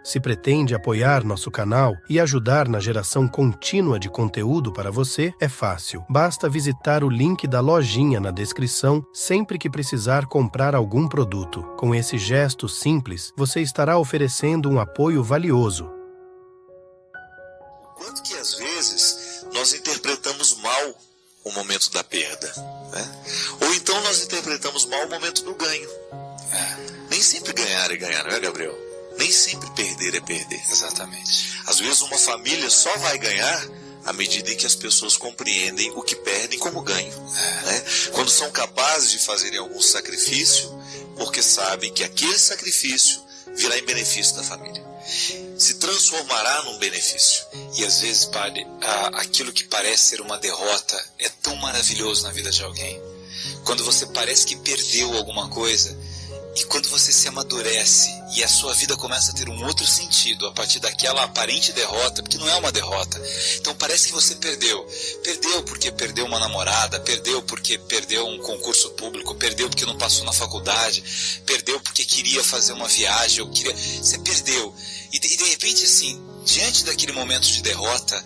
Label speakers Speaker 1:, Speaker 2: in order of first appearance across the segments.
Speaker 1: Se pretende apoiar nosso canal e ajudar na geração contínua de conteúdo para você, é fácil. Basta visitar o link da lojinha na descrição sempre que precisar comprar algum produto. Com esse gesto simples, você estará oferecendo um apoio valioso.
Speaker 2: Quanto que às vezes nós interpretamos mal o momento da perda, né? Ou então nós interpretamos mal o momento do ganho. Nem sempre ganhar é ganhar, não é, Gabriel? Nem sempre perder é perder.
Speaker 3: Exatamente.
Speaker 2: Às vezes uma família só vai ganhar à medida em que as pessoas compreendem o que perdem como ganho, né? Quando são capazes de fazerem algum sacrifício, porque sabem que aquele sacrifício virá em benefício da família, se transformará num benefício.
Speaker 3: E às vezes, padre, aquilo que parece ser uma derrota é tão maravilhoso na vida de alguém. Quando você parece que perdeu alguma coisa, e quando você se amadurece e a sua vida começa a ter um outro sentido a partir daquela aparente derrota, porque não é uma derrota. Então parece que você perdeu. Perdeu porque perdeu uma namorada, perdeu porque perdeu um concurso público, perdeu porque não passou na faculdade, perdeu porque queria fazer uma viagem, você perdeu. E de repente, assim, diante daquele momento de derrota,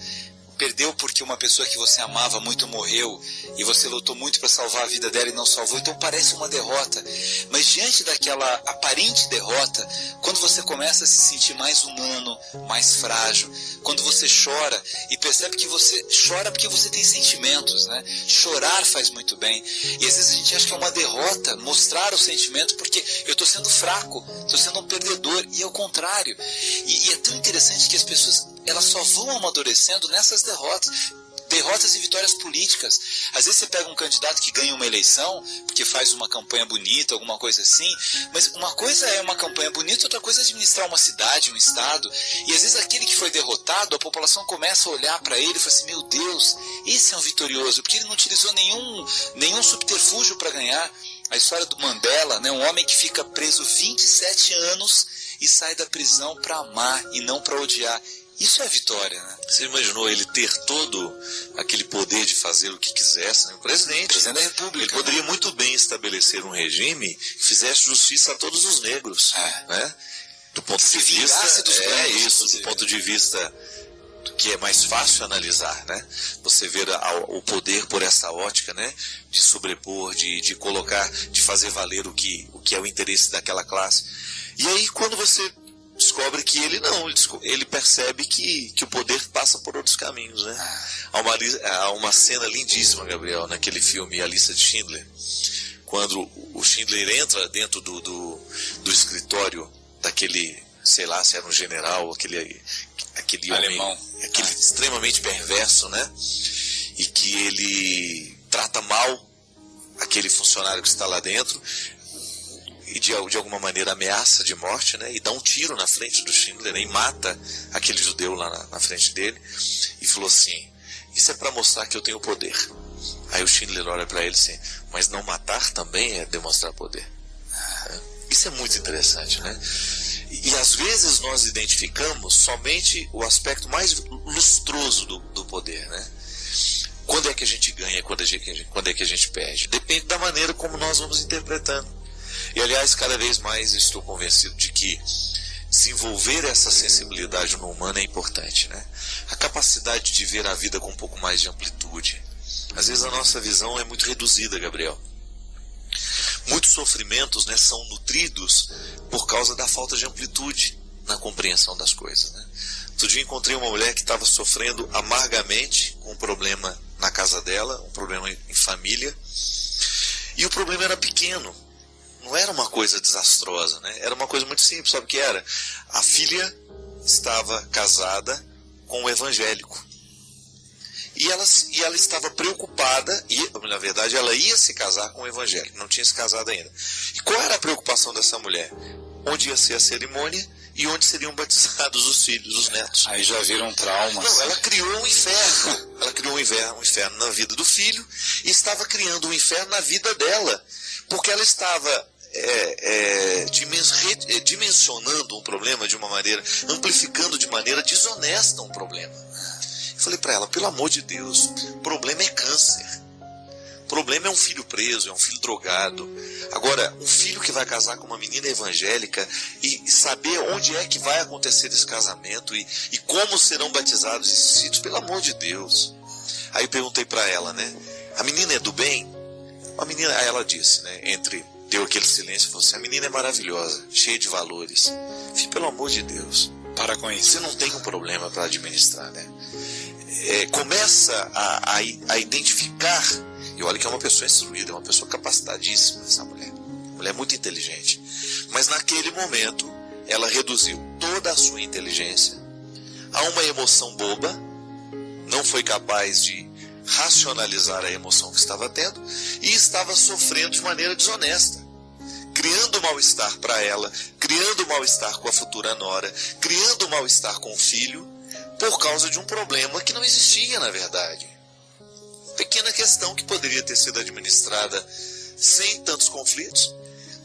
Speaker 3: perdeu porque uma pessoa que você amava muito morreu e você lutou muito para salvar a vida dela e não salvou, então parece uma derrota. Mas diante daquela aparente derrota, quando você começa a se sentir mais humano, mais frágil, quando você chora e percebe que você chora porque você tem sentimentos, né? Chorar faz muito bem. E às vezes a gente acha que é uma derrota mostrar o sentimento porque eu estou sendo fraco, estou sendo um perdedor, e é o contrário. E é tão interessante que as pessoas, elas só vão amadurecendo nessas derrotas e vitórias políticas. Às vezes você pega um candidato que ganha uma eleição porque faz uma campanha bonita, alguma coisa assim, mas uma coisa é uma campanha bonita, outra coisa é administrar uma cidade, um estado, e às vezes aquele que foi derrotado, a população começa a olhar para ele e fala assim: meu Deus, esse é um vitorioso, porque ele não utilizou nenhum subterfúgio para ganhar. A história do Mandela, né, um homem que fica preso 27 anos e sai da prisão para amar e não para odiar. Isso é vitória, né?
Speaker 2: Você imaginou ele ter todo aquele poder de fazer o que quisesse, né? O presidente
Speaker 3: da República.
Speaker 2: Ele poderia muito bem estabelecer um regime que fizesse justiça a todos os negros, né? Do ponto de vista
Speaker 3: dos brancos,
Speaker 2: do ponto de vista que é mais fácil analisar, né? Você ver o poder por essa ótica, né? De sobrepor, de colocar, de fazer valer o que é o interesse daquela classe. E aí quando você descobre que ele percebe que o poder passa por outros caminhos, né? Há uma cena lindíssima, Gabriel, naquele filme A Lista de Schindler, quando o Schindler entra dentro do escritório daquele, sei lá se era um general, aquele
Speaker 3: alemão,
Speaker 2: homem, aquele extremamente perverso, né? E que ele trata mal aquele funcionário que está lá dentro, e de alguma maneira ameaça de morte, né? E dá um tiro na frente do Schindler, né? E mata aquele judeu lá na frente dele, e falou assim: isso é para mostrar que eu tenho poder. Aí o Schindler olha para ele assim: mas não matar também é demonstrar poder. Isso é muito interessante, né? E às vezes nós identificamos somente o aspecto mais lustroso do poder, né? Quando é que a gente ganha, quando é que a gente perde? Depende da maneira como nós vamos interpretando. E aliás, cada vez mais estou convencido de que desenvolver essa sensibilidade no humano é importante, né? A capacidade de ver a vida com um pouco mais de amplitude. Às vezes a nossa visão é muito reduzida, Gabriel. Muitos sofrimentos, né, são nutridos por causa da falta de amplitude na compreensão das coisas, né? Outro dia encontrei uma mulher que estava sofrendo amargamente com um problema na casa dela, um problema em família, e o problema era pequeno. Não era uma coisa desastrosa, né? Era uma coisa muito simples. Sabe o que era? A filha estava casada com um evangélico. E ela estava preocupada, e na verdade ela ia se casar com um evangélico, não tinha se casado ainda. E qual era a preocupação dessa mulher? Onde ia ser a cerimônia e onde seriam batizados os filhos, os netos.
Speaker 3: Aí já viram traumas.
Speaker 2: Não, ela criou um inferno. Ela criou um inferno na vida do filho e estava criando um inferno na vida dela, porque ela estava dimensionando um problema de uma maneira, amplificando de maneira desonesta um problema. Eu falei para ela: pelo amor de Deus, problema é câncer. problema é um filho preso, é um filho drogado. Agora, um filho que vai casar com uma menina evangélica e saber onde é que vai acontecer esse casamento e como serão batizados esses filhos, pelo amor de Deus. Aí eu perguntei para ela, né? A menina é do bem? A menina, aí ela disse, né? Deu aquele silêncio e falou assim: a menina é maravilhosa, cheia de valores. Filho, pelo amor de Deus,
Speaker 3: para com isso.
Speaker 2: você não tem um problema para administrar, né? Começa a identificar, e olha que é uma pessoa instruída, é uma pessoa capacitadíssima, essa mulher. Mulher muito inteligente. Mas naquele momento, ela reduziu toda a sua inteligência a uma emoção boba, não foi capaz de racionalizar a emoção que estava tendo e estava sofrendo de maneira desonesta, criando mal-estar para ela, criando mal-estar com a futura nora, criando mal-estar com o filho, por causa de um problema que não existia na verdade. Pequena questão que poderia ter sido administrada sem tantos conflitos,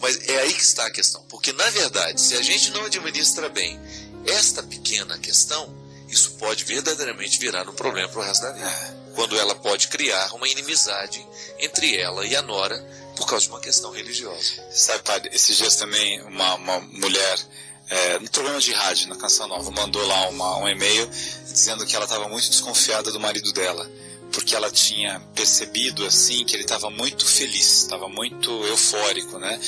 Speaker 2: mas é aí que está a questão, porque na verdade, se a gente não administra bem esta pequena questão, isso pode verdadeiramente virar um problema para o resto da vida. Quando ela pode criar uma inimizade entre ela e a nora por causa de uma questão religiosa.
Speaker 3: Sabe, padre, esses dias também uma mulher, no programa de rádio, na Canção Nova, mandou lá um e-mail dizendo que ela estava muito desconfiada do marido dela, porque ela tinha percebido assim que ele estava muito feliz, estava muito eufórico, né?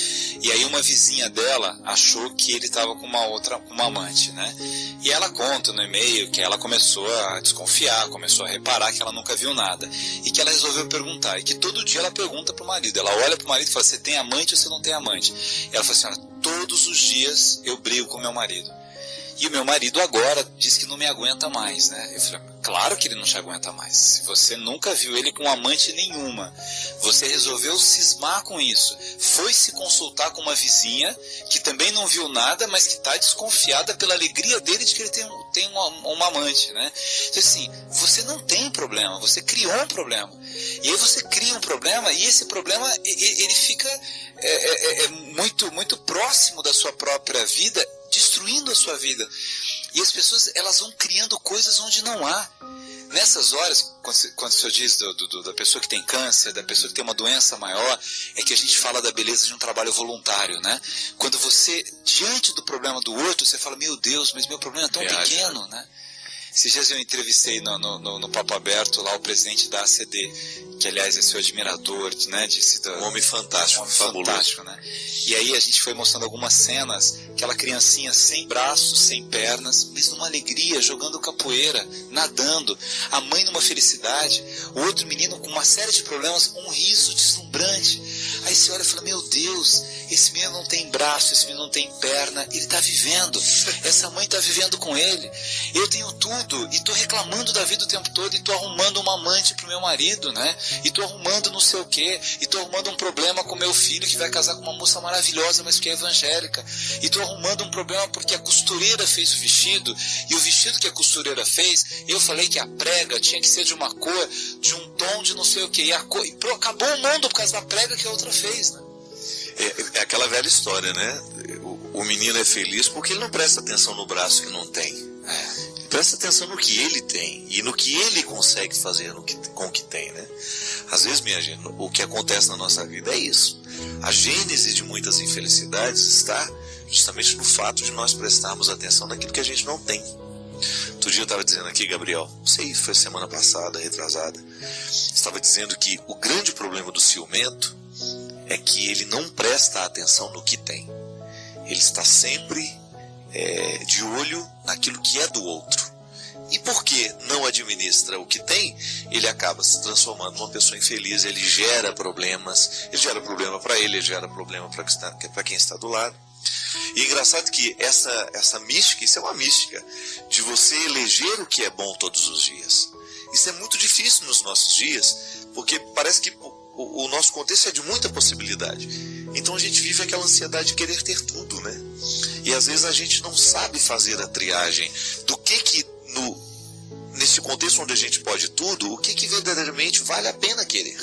Speaker 3: E aí uma vizinha dela achou que ele estava com uma amante, né? E ela conta no e-mail que ela começou a desconfiar, começou a reparar que ela nunca viu nada e que ela resolveu perguntar, e que todo dia ela pergunta pro marido, ela olha pro marido e fala: você tem amante ou você não tem amante? E ela fala assim: olha, todos os dias eu brigo com meu marido. E o meu marido agora diz que não me aguenta mais, né? Eu falei: claro que ele não te aguenta mais. Se você nunca viu ele com amante nenhuma, você resolveu cismar com isso, foi se consultar com uma vizinha que também não viu nada, mas que está desconfiada pela alegria dele de que ele tem uma amante, né? Então assim, você não tem problema, você criou um problema. E aí você cria um problema e esse problema ele fica muito, muito próximo da sua própria vida, destruindo a sua vida. E as pessoas, elas vão criando coisas onde não há. Nessas horas, quando o senhor diz da pessoa que tem câncer, da pessoa que tem uma doença maior, é que a gente fala da beleza de um trabalho voluntário, né? Quando você, diante do problema do outro, você fala: meu Deus, mas meu problema é tão pequeno, né? Esses dias eu entrevistei no Papo Aberto lá o presidente da ACD, que aliás é seu admirador, né?
Speaker 2: Um homem fantástico, fabuloso,
Speaker 3: né? E aí a gente foi mostrando algumas cenas, aquela criancinha sem braços, sem pernas, mas numa alegria, jogando capoeira, nadando, a mãe numa felicidade, o outro menino com uma série de problemas, um riso deslumbrante. Aí você olha e fala: meu Deus, esse menino não tem braço, esse menino não tem perna, ele está vivendo, essa mãe está vivendo com ele, eu tenho tudo, e estou reclamando da vida o tempo todo, e estou arrumando uma amante para o meu marido, né? E estou arrumando não sei o quê, e estou arrumando um problema com meu filho que vai casar com uma moça maravilhosa, mas que é evangélica, e estou arrumando um problema porque a costureira fez o vestido, e o vestido que a costureira fez, eu falei que a prega tinha que ser de uma cor, de um tom de não sei o quê, e acabou o mundo por causa da prega que a outra fez, né?
Speaker 2: É aquela velha história, né? O menino é feliz porque ele não presta atenção no braço que não tem. Ele presta atenção no que ele tem e no que ele consegue fazer com o que tem, né? Às vezes, minha gente, o que acontece na nossa vida é isso. A gênese de muitas infelicidades está justamente no fato de nós prestarmos atenção naquilo que a gente não tem. Outro dia eu estava dizendo aqui, Gabriel, não sei, foi semana passada, retrasada, estava dizendo que o grande problema do ciumento é que ele não presta atenção no que tem. Ele está sempre de olho naquilo que é do outro. E porque não administra o que tem, ele acaba se transformando numa pessoa infeliz, ele gera problemas, ele gera problema para ele gera problema para quem está do lado. E é engraçado que essa mística, isso é uma mística, de você eleger o que é bom todos os dias. Isso é muito difícil nos nossos dias, porque parece que o nosso contexto é de muita possibilidade. Então a gente vive aquela ansiedade de querer ter tudo, né? E às vezes a gente não sabe fazer a triagem do que nesse contexto onde a gente pode tudo, o que verdadeiramente vale a pena querer,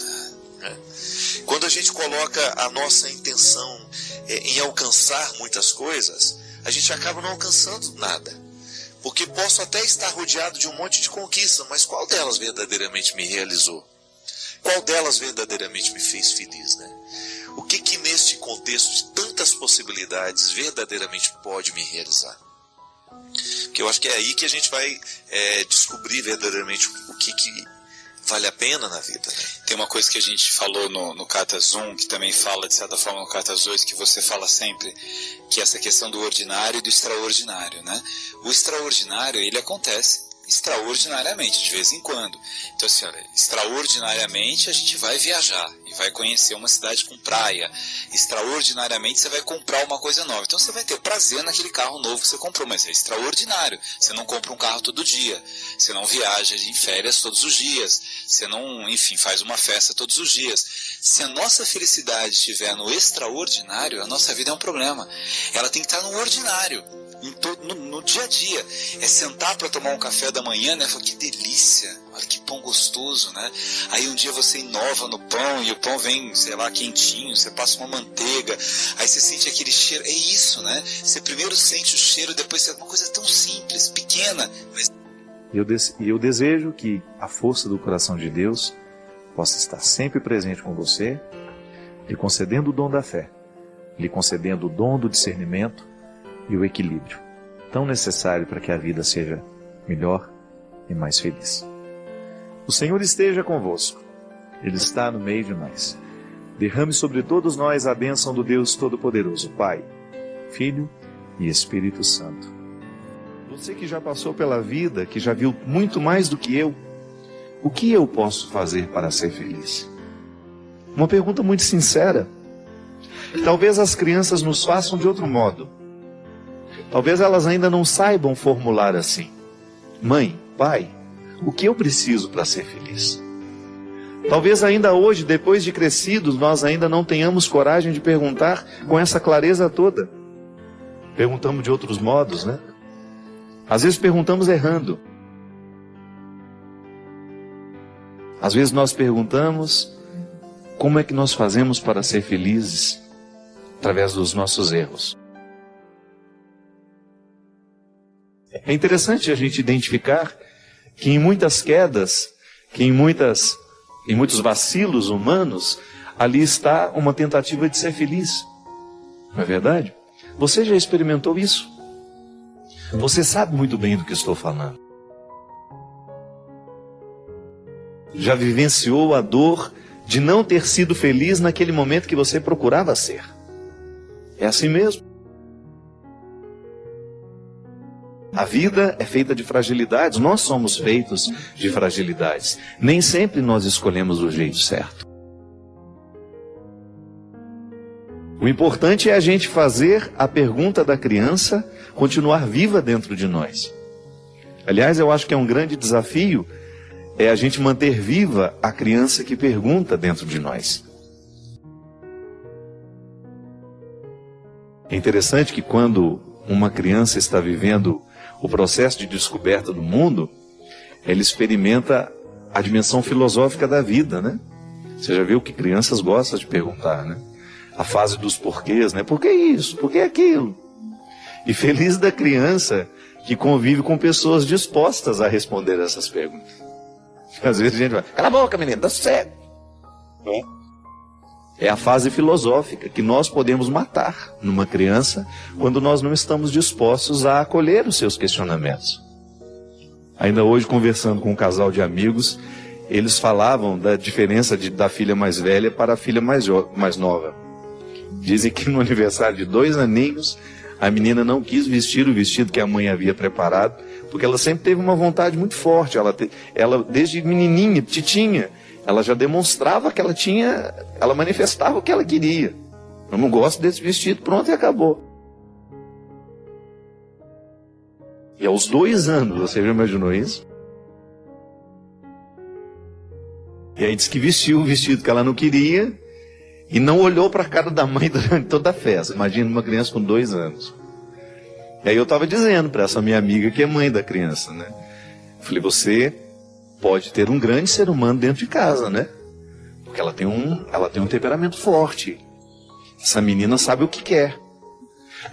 Speaker 2: né? Quando a gente coloca a nossa intenção em alcançar muitas coisas, a gente acaba não alcançando nada. Porque posso até estar rodeado de um monte de conquistas, mas qual delas verdadeiramente me realizou? qual delas verdadeiramente me fez feliz, né? O que neste contexto de tantas possibilidades verdadeiramente pode me realizar? Porque eu acho que é aí que a gente vai descobrir verdadeiramente o que vale a pena na vida, né?
Speaker 3: Tem uma coisa que a gente falou no Cartas 1, que também fala de certa forma no Cartas 2, que você fala sempre, que é essa questão do ordinário e do extraordinário, né? O extraordinário, ele acontece extraordinariamente, de vez em quando. Então assim, olha, extraordinariamente a gente vai viajar e vai conhecer uma cidade com praia. Extraordinariamente você vai comprar uma coisa nova. Então você vai ter prazer naquele carro novo que você comprou, mas é extraordinário. Você não compra um carro todo dia, você não viaja em férias todos os dias, você não, enfim, faz uma festa todos os dias. Se a nossa felicidade estiver no extraordinário, a nossa vida é um problema. Ela tem que estar no ordinário. No dia a dia, é sentar para tomar um café da manhã, né? Fala, que delícia, olha que pão gostoso, né? Aí um dia você inova no pão e o pão vem, sei lá, quentinho, você passa uma manteiga, aí você sente aquele cheiro, é isso, né? Você primeiro sente o cheiro, depois você... uma coisa tão simples, pequena, mas...
Speaker 4: E eu desejo que a força do coração de Deus possa estar sempre presente com você, lhe concedendo o dom da fé, lhe concedendo o dom do discernimento e o equilíbrio, tão necessário para que a vida seja melhor e mais feliz. O Senhor esteja convosco, Ele está no meio de nós. Derrame sobre todos nós a bênção do Deus Todo-Poderoso, Pai, Filho e Espírito Santo. Você que já passou pela vida, que já viu muito mais do que eu, o que eu posso fazer para ser feliz? Uma pergunta muito sincera. Talvez as crianças nos façam de outro modo. Talvez elas ainda não saibam formular assim. Mãe, pai, o que eu preciso para ser feliz? Talvez ainda hoje, depois de crescidos, nós ainda não tenhamos coragem de perguntar com essa clareza toda. Perguntamos de outros modos, né? Às vezes perguntamos errando. Às vezes nós perguntamos como é que nós fazemos para ser felizes através dos nossos erros. É interessante a gente identificar que em muitas quedas, que em muitos vacilos humanos, ali está uma tentativa de ser feliz. Não é verdade? Você já experimentou isso? Você sabe muito bem do que estou falando. Já vivenciou a dor de não ter sido feliz naquele momento que você procurava ser. É assim mesmo. A vida é feita de fragilidades, nós somos feitos de fragilidades. Nem sempre nós escolhemos o jeito certo. O importante é a gente fazer a pergunta da criança continuar viva dentro de nós. Aliás, eu acho que é um grande desafio a gente manter viva a criança que pergunta dentro de nós. É interessante que quando uma criança está vivendo o processo de descoberta do mundo, ele experimenta a dimensão filosófica da vida, né? Você já viu que crianças gostam de perguntar, né? A fase dos porquês, né? Por que isso? Por que aquilo? E feliz da criança que convive com pessoas dispostas a responder essas perguntas. Às vezes a gente vai, cala a boca, menino, dá cego. É a fase filosófica que nós podemos matar numa criança quando nós não estamos dispostos a acolher os seus questionamentos. Ainda hoje, conversando com um casal de amigos, eles falavam da diferença da filha mais velha para a filha mais nova. Dizem que no aniversário de 2 aninhos, a menina não quis vestir o vestido que a mãe havia preparado, porque ela sempre teve uma vontade muito forte. Ela desde menininha, titinha, ela já demonstrava que ela manifestava o que ela queria. Eu não gosto desse vestido, pronto, e acabou. E aos 2 anos, você já imaginou isso? E aí disse que vestiu o vestido que ela não queria e não olhou para a cara da mãe durante toda a festa. Imagina uma criança com 2 anos. E aí eu estava dizendo para essa minha amiga que é mãe da criança, né? Eu falei, você pode ter um grande ser humano dentro de casa, né? Porque ela tem um temperamento forte. Essa menina sabe o que quer.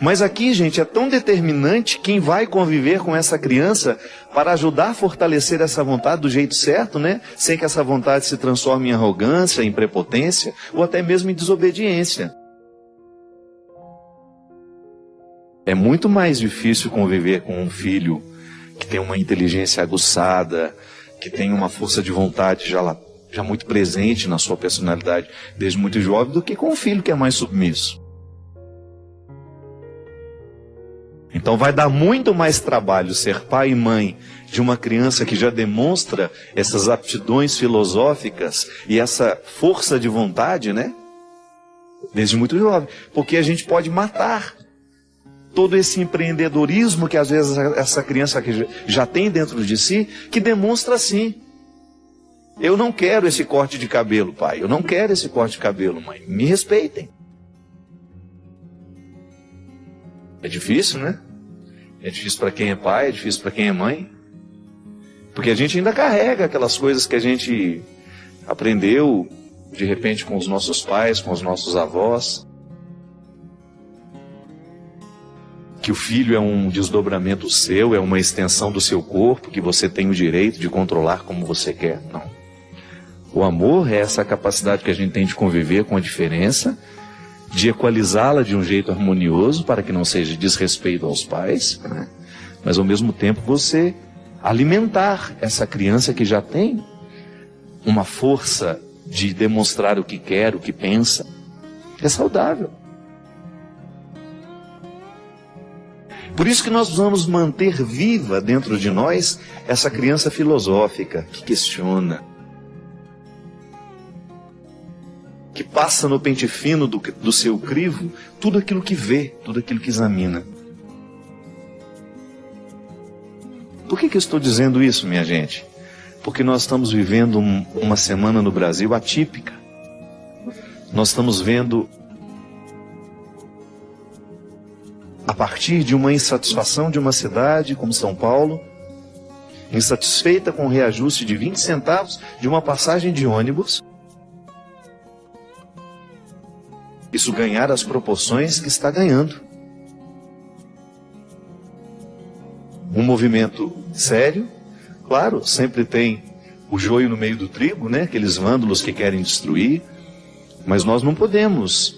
Speaker 4: Mas aqui, gente, é tão determinante quem vai conviver com essa criança para ajudar a fortalecer essa vontade do jeito certo, né? Sem que essa vontade se transforme em arrogância, em prepotência ou até mesmo em desobediência. É muito mais difícil conviver com um filho que tem uma inteligência aguçada, que tem uma força de vontade já muito presente na sua personalidade desde muito jovem, do que com um filho que é mais submisso. Então vai dar muito mais trabalho ser pai e mãe de uma criança que já demonstra essas aptidões filosóficas e essa força de vontade, né? Desde muito jovem. Porque a gente pode matar todo esse empreendedorismo que às vezes essa criança já tem dentro de si, que demonstra assim: eu não quero esse corte de cabelo, pai. Eu não quero esse corte de cabelo, mãe. Me respeitem. É difícil, né? É difícil para quem é pai, é difícil para quem é mãe. Porque a gente ainda carrega aquelas coisas que a gente aprendeu, de repente, com os nossos pais, com os nossos avós. Que o filho é um desdobramento seu, é uma extensão do seu corpo, que você tem o direito de controlar como você quer. Não. O amor é essa capacidade que a gente tem de conviver com a diferença, de equalizá-la de um jeito harmonioso, para que não seja desrespeito aos pais, né? Mas ao mesmo tempo você alimentar essa criança que já tem uma força de demonstrar o que quer, o que pensa. É saudável. Por isso que nós vamos manter viva dentro de nós essa criança filosófica que questiona, que passa no pente fino do seu crivo tudo aquilo que vê, tudo aquilo que examina. Por que eu estou dizendo isso, minha gente? Porque nós estamos vivendo uma semana no Brasil atípica. Nós estamos vendo, a partir de uma insatisfação de uma cidade como São Paulo, insatisfeita com o reajuste de 20 centavos de uma passagem de ônibus, isso ganhar as proporções que está ganhando. Um movimento sério, claro, sempre tem o joio no meio do trigo, né? Aqueles vândalos que querem destruir, mas nós não podemos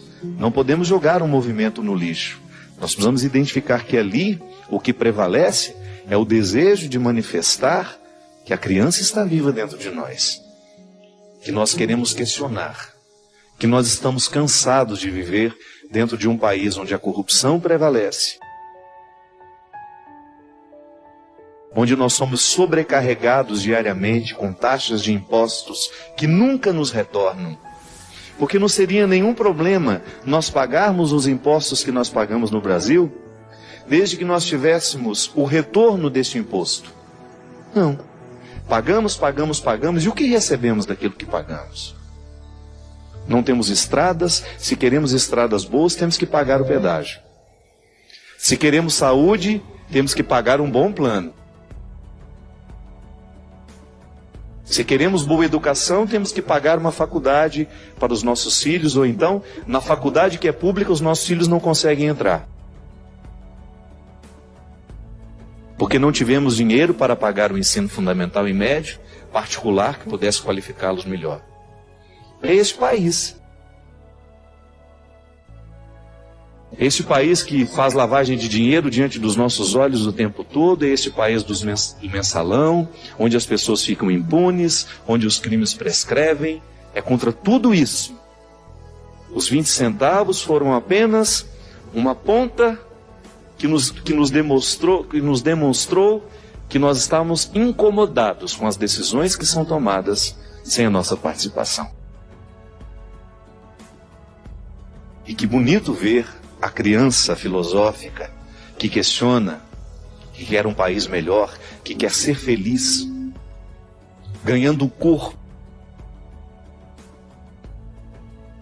Speaker 4: jogar um movimento no lixo. Nós precisamos identificar que ali o que prevalece é o desejo de manifestar que a criança está viva dentro de nós, que nós queremos questionar, que nós estamos cansados de viver dentro de um país onde a corrupção prevalece, onde nós somos sobrecarregados diariamente com taxas de impostos que nunca nos retornam. Porque não seria nenhum problema nós pagarmos os impostos que nós pagamos no Brasil, desde que nós tivéssemos o retorno deste imposto. Não. Pagamos, e o que recebemos daquilo que pagamos? Não temos estradas. Se queremos estradas boas, temos que pagar o pedágio. Se queremos saúde, temos que pagar um bom plano. Se queremos boa educação, temos que pagar uma faculdade para os nossos filhos, ou então, na faculdade que é pública, os nossos filhos não conseguem entrar. Porque não tivemos dinheiro para pagar o ensino fundamental e médio, particular, que pudesse qualificá-los melhor. É esse país. Esse país que faz lavagem de dinheiro diante dos nossos olhos o tempo todo, é esse país do mensalão, onde as pessoas ficam impunes, onde os crimes prescrevem. É contra tudo isso. Os 20 centavos foram apenas uma ponta que nos demonstrou que nós estamos incomodados com as decisões que são tomadas sem a nossa participação. E que bonito ver a criança filosófica que questiona, que quer um país melhor, que quer ser feliz, ganhando o corpo.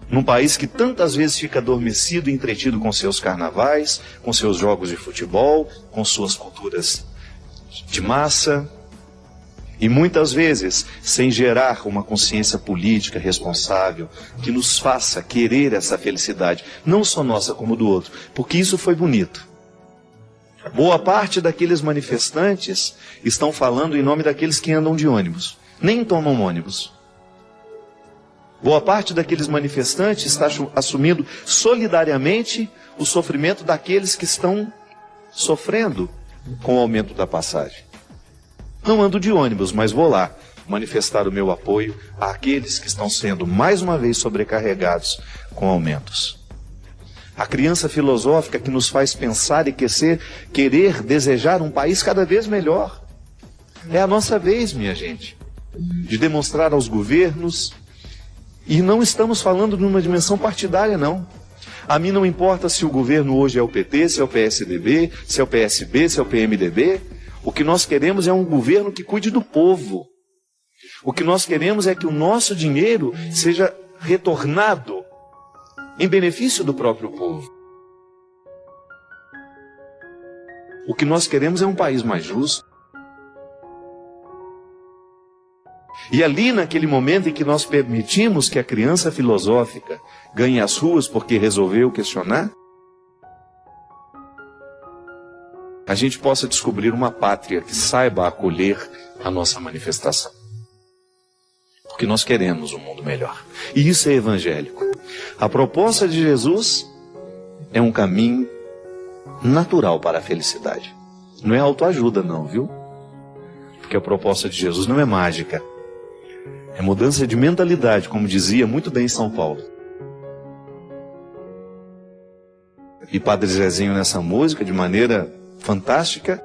Speaker 4: Num país que tantas vezes fica adormecido e entretido com seus carnavais, com seus jogos de futebol, com suas culturas de massa. E muitas vezes, sem gerar uma consciência política responsável, que nos faça querer essa felicidade, não só nossa como do outro, porque isso foi bonito. Boa parte daqueles manifestantes estão falando em nome daqueles que andam de ônibus, nem tomam ônibus. Boa parte daqueles manifestantes está assumindo solidariamente o sofrimento daqueles que estão sofrendo com o aumento da passagem. Não ando de ônibus, mas vou lá manifestar o meu apoio àqueles que estão sendo mais uma vez sobrecarregados com aumentos. A criança filosófica que nos faz pensar e querer, desejar um país cada vez melhor. É a nossa vez, minha gente, de demonstrar aos governos, e não estamos falando de uma dimensão partidária, não. A mim não importa se o governo hoje é o PT, se é o PSDB, se é o PSB, se é o PMDB. O que nós queremos é um governo que cuide do povo. O que nós queremos é que o nosso dinheiro seja retornado em benefício do próprio povo. O que nós queremos é um país mais justo. E ali, naquele momento em que nós permitimos que a criança filosófica ganhe as ruas porque resolveu questionar, a gente possa descobrir uma pátria que saiba acolher a nossa manifestação. Porque nós queremos um mundo melhor. E isso é evangélico. A proposta de Jesus é um caminho natural para a felicidade. Não é autoajuda não, viu? Porque a proposta de Jesus não é mágica. É mudança de mentalidade, como dizia muito bem São Paulo. E Padre Zezinho nessa música, de maneira fantástica,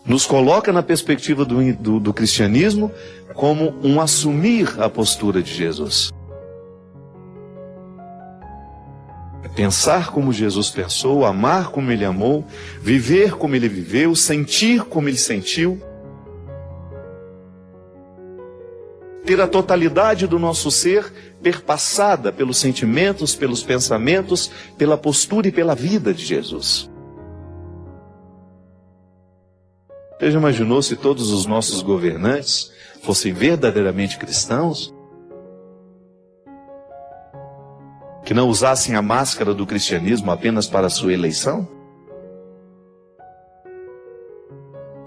Speaker 4: nos coloca na perspectiva do cristianismo como um assumir a postura de Jesus. Pensar como Jesus pensou, amar como ele amou, viver como ele viveu, sentir como ele sentiu, ter a totalidade do nosso ser perpassada pelos sentimentos, pelos pensamentos, pela postura e pela vida de Jesus. Você já imaginou se todos os nossos governantes fossem verdadeiramente cristãos? Que não usassem a máscara do cristianismo apenas para a sua eleição?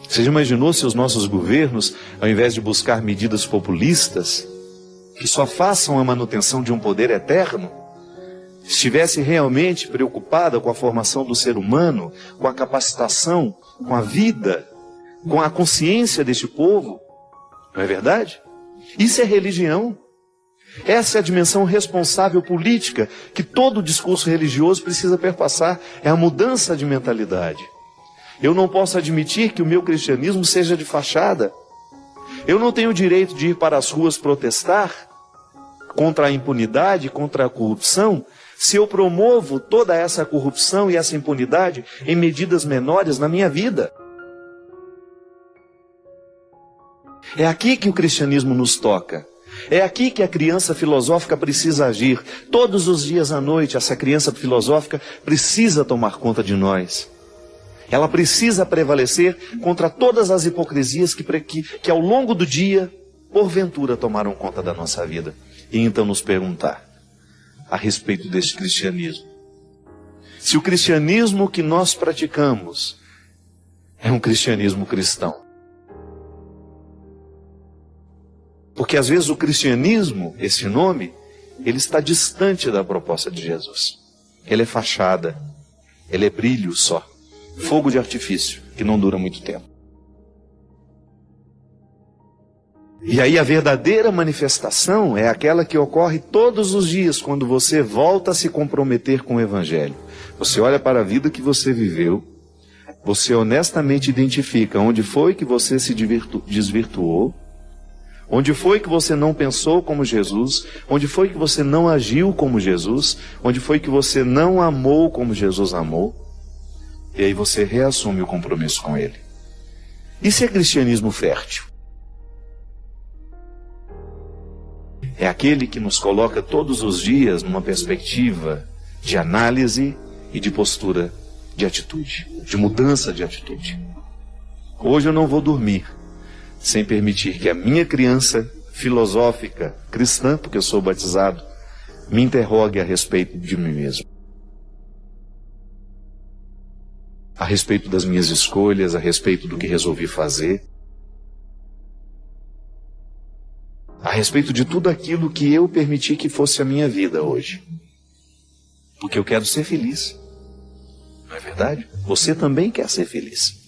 Speaker 4: Você já imaginou se os nossos governos, ao invés de buscar medidas populistas, que só façam a manutenção de um poder eterno, estivesse realmente preocupada com a formação do ser humano, com a capacitação, com a vida, com a consciência deste povo? Não é verdade? Isso é religião. Essa é a dimensão responsável política que todo discurso religioso precisa perpassar. É a mudança de mentalidade. Eu não posso admitir que o meu cristianismo seja de fachada. Eu não tenho o direito de ir para as ruas protestar contra a impunidade, contra a corrupção, se eu promovo toda essa corrupção e essa impunidade em medidas menores na minha vida. É aqui que o cristianismo nos toca. É aqui que a criança filosófica precisa agir. Todos os dias à noite, essa criança filosófica precisa tomar conta de nós. Ela precisa prevalecer contra todas as hipocrisias que ao longo do dia, porventura, tomaram conta da nossa vida. E então nos perguntar a respeito deste cristianismo. Se o cristianismo que nós praticamos é um cristianismo cristão. Porque às vezes o cristianismo, esse nome, ele está distante da proposta de Jesus. Ele é fachada, ele é brilho só. Fogo de artifício, que não dura muito tempo. E aí a verdadeira manifestação é aquela que ocorre todos os dias, quando você volta a se comprometer com o Evangelho. Você olha para a vida que você viveu, você honestamente identifica onde foi que você se desvirtuou, onde foi que você não pensou como Jesus, onde foi que você não agiu como Jesus, onde foi que você não amou como Jesus amou. E aí você reassume o compromisso com ele. Isso é cristianismo fértil. É aquele que nos coloca todos os dias numa perspectiva de análise e de postura de atitude, de mudança de atitude. Hoje eu não vou dormir sem permitir que a minha criança filosófica cristã, porque eu sou batizado, me interrogue a respeito de mim mesmo. A respeito das minhas escolhas, a respeito do que resolvi fazer, a respeito de tudo aquilo que eu permiti que fosse a minha vida hoje. Porque eu quero ser feliz. Não é verdade? Você também quer ser feliz.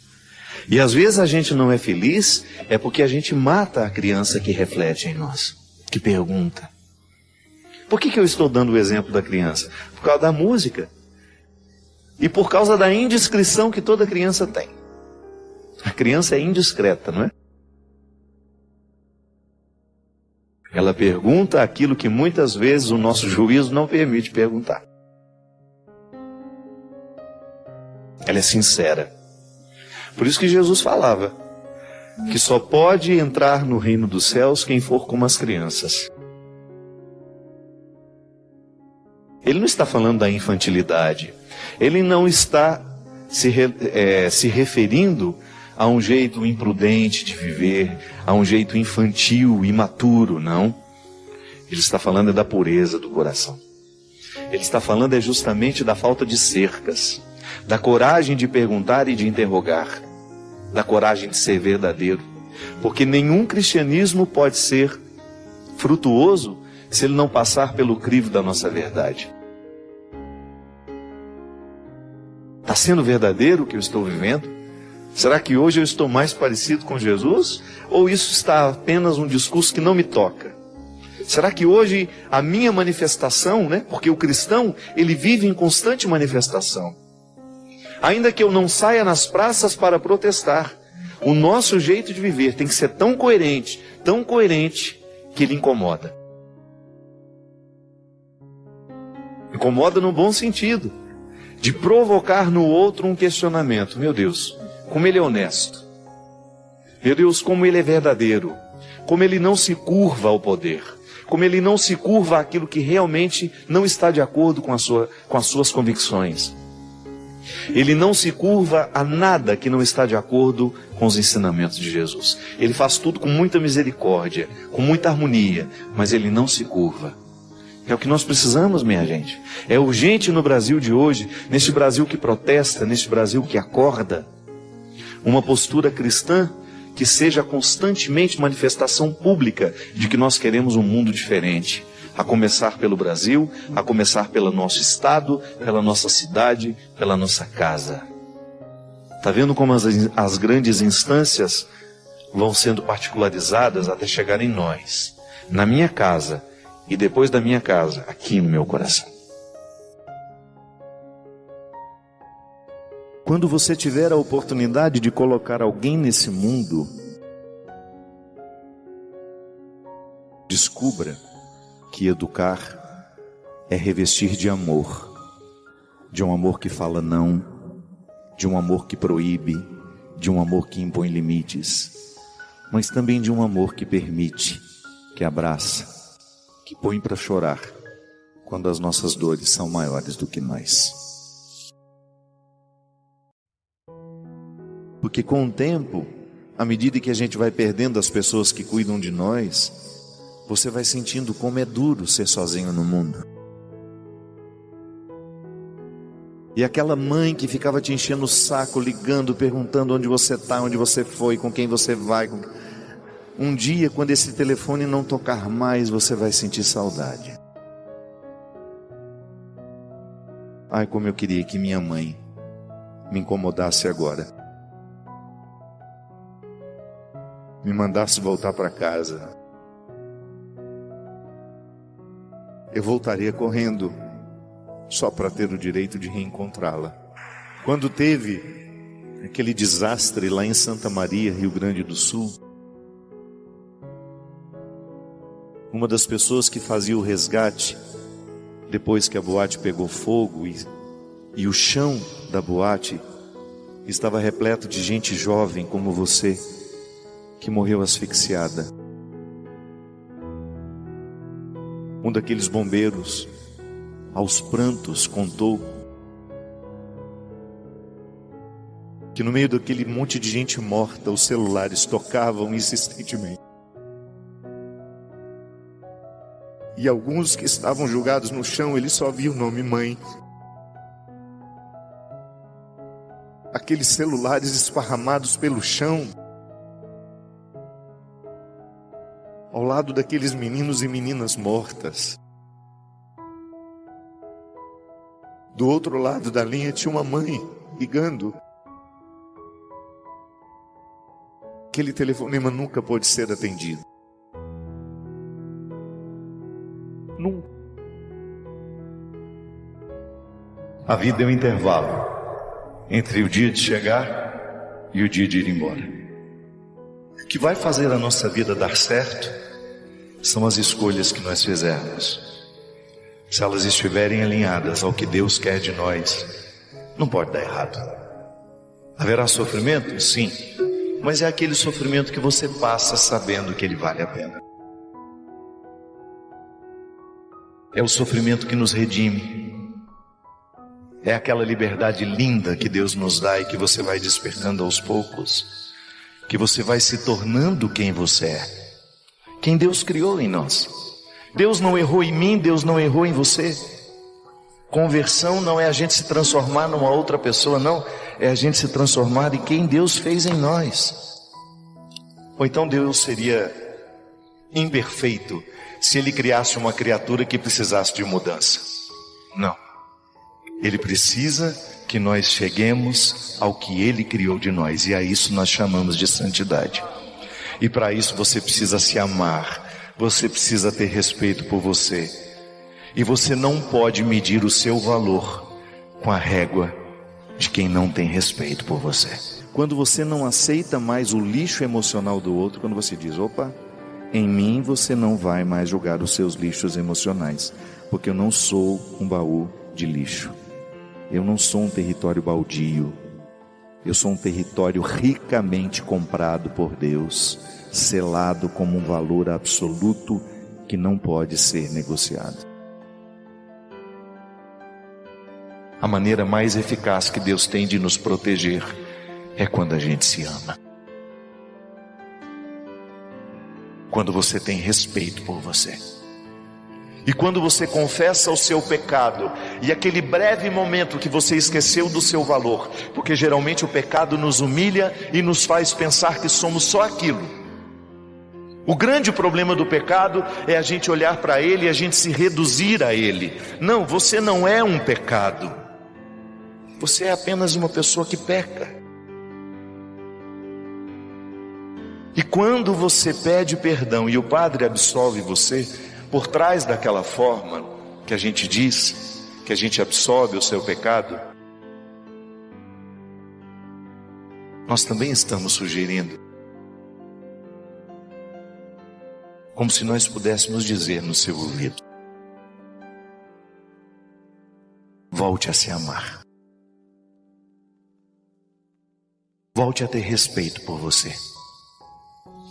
Speaker 4: E às vezes a gente não é feliz é porque a gente mata a criança que reflete em nós, que pergunta. Por que eu estou dando o exemplo da criança? Por causa da música. E por causa da indiscrição que toda criança tem. A criança é indiscreta, não é? Ela pergunta aquilo que muitas vezes o nosso juízo não permite perguntar. Ela é sincera. Por isso que Jesus falava que só pode entrar no reino dos céus quem for como as crianças. Ele não está falando da infantilidade. Ele não está se referindo a um jeito imprudente de viver, a um jeito infantil, imaturo, não. Ele está falando da pureza do coração. Ele está falando justamente da falta de cercas, da coragem de perguntar e de interrogar, da coragem de ser verdadeiro. Porque nenhum cristianismo pode ser frutuoso se ele não passar pelo crivo da nossa verdade. Está sendo verdadeiro o que eu estou vivendo? Será que hoje eu estou mais parecido com Jesus? Ou isso está apenas um discurso que não me toca? Será que hoje a minha manifestação, porque o cristão, ele vive em constante manifestação. Ainda que eu não saia nas praças para protestar, o nosso jeito de viver tem que ser tão coerente, que ele incomoda. Incomoda no bom sentido, de provocar no outro um questionamento. Meu Deus, como ele é honesto. Meu Deus, como ele é verdadeiro. Como ele não se curva ao poder. Como ele não se curva àquilo que realmente não está de acordo com as suas convicções. Ele não se curva a nada que não está de acordo com os ensinamentos de Jesus. Ele faz tudo com muita misericórdia, com muita harmonia, mas ele não se curva. É o que nós precisamos, minha gente. É urgente no Brasil de hoje, neste Brasil que protesta, neste Brasil que acorda, uma postura cristã que seja constantemente manifestação pública de que nós queremos um mundo diferente. A começar pelo Brasil, a começar pelo nosso estado, pela nossa cidade, pela nossa casa. Está vendo como as grandes instâncias vão sendo particularizadas até chegar em nós, na minha casa, e depois da minha casa, aqui no meu coração. Quando você tiver a oportunidade de colocar alguém nesse mundo, descubra que educar é revestir de um amor que fala não, de um amor que proíbe, de um amor que impõe limites, mas também de um amor que permite, que abraça, que põe para chorar quando as nossas dores são maiores do que nós. Porque com o tempo, à medida que a gente vai perdendo as pessoas que cuidam de nós, você vai sentindo como é duro ser sozinho no mundo. E aquela mãe que ficava te enchendo o saco, ligando, perguntando onde você está, onde você foi, com quem você vai. Um dia, quando esse telefone não tocar mais, você vai sentir saudade. Ai, como eu queria que minha mãe me incomodasse agora. Me mandasse voltar para casa. Eu voltaria correndo, só para ter o direito de reencontrá-la. Quando teve aquele desastre lá em Santa Maria, Rio Grande do Sul, uma das pessoas que fazia o resgate, depois que a boate pegou fogo e o chão da boate estava repleto de gente jovem como você, que morreu asfixiada. Um daqueles bombeiros, aos prantos, contou
Speaker 5: que no meio daquele monte de gente morta, os celulares tocavam insistentemente. E alguns que estavam jogados no chão, ele só via o nome mãe. Aqueles celulares esparramados pelo chão, ao lado daqueles meninos e meninas mortas. Do outro lado da linha tinha uma mãe ligando. Aquele telefonema nunca pôde ser atendido. Nunca.
Speaker 6: A vida é um intervalo entre o dia de chegar e o dia de ir embora. O que vai fazer a nossa vida dar certo são as escolhas que nós fizermos. Se elas estiverem alinhadas ao que Deus quer de nós, não pode dar errado. Haverá sofrimento? Sim, mas é aquele sofrimento que você passa sabendo que ele vale a pena. É o sofrimento que nos redime. É aquela liberdade linda que Deus nos dá e que você vai despertando aos poucos, que você vai se tornando quem você é, quem Deus criou em nós. Deus não errou em mim, Deus não errou em você. Conversão não é a gente se transformar numa outra pessoa, não. É a gente se transformar em quem Deus fez em nós. Ou então Deus seria imperfeito se Ele criasse uma criatura que precisasse de mudança. Não. Ele precisa que nós cheguemos ao que Ele criou de nós, e a isso nós chamamos de santidade. E para isso você precisa se amar, você precisa ter respeito por você, e você não pode medir o seu valor com a régua de quem não tem respeito por você.
Speaker 5: Quando você não aceita mais o lixo emocional do outro, quando você diz, opa, em mim você não vai mais jogar os seus lixos emocionais, porque eu não sou um baú de lixo. Eu não sou um território baldio. Eu sou um território ricamente comprado por Deus, selado como um valor absoluto que não pode ser negociado.
Speaker 6: A maneira mais eficaz que Deus tem de nos proteger é quando a gente se ama. Quando você tem respeito por você. E quando você confessa o seu pecado, e aquele breve momento que você esqueceu do seu valor, porque geralmente o pecado nos humilha e nos faz pensar que somos só aquilo. O grande problema do pecado é a gente olhar para ele e a gente se reduzir a ele. Não, você não é um pecado. Você é apenas uma pessoa que peca. E quando você pede perdão e o Padre absolve você, por trás daquela forma que a gente diz, que a gente absolve o seu pecado, nós também estamos sugerindo, como se nós pudéssemos dizer no seu ouvido: volte a se amar, volte a ter respeito por você,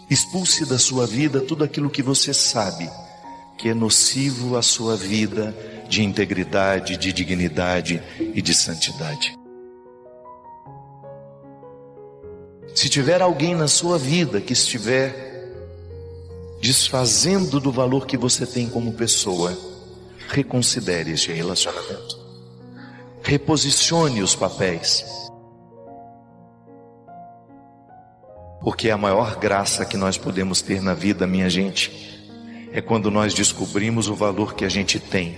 Speaker 6: expulse da sua vida tudo aquilo que você sabe que é nocivo à sua vida de integridade, de dignidade e de santidade. Se tiver alguém na sua vida que estiver desfazendo do valor que você tem como pessoa, reconsidere este relacionamento. Reposicione os papéis. Porque a maior graça que nós podemos ter na vida, minha gente, é quando nós descobrimos o valor que a gente tem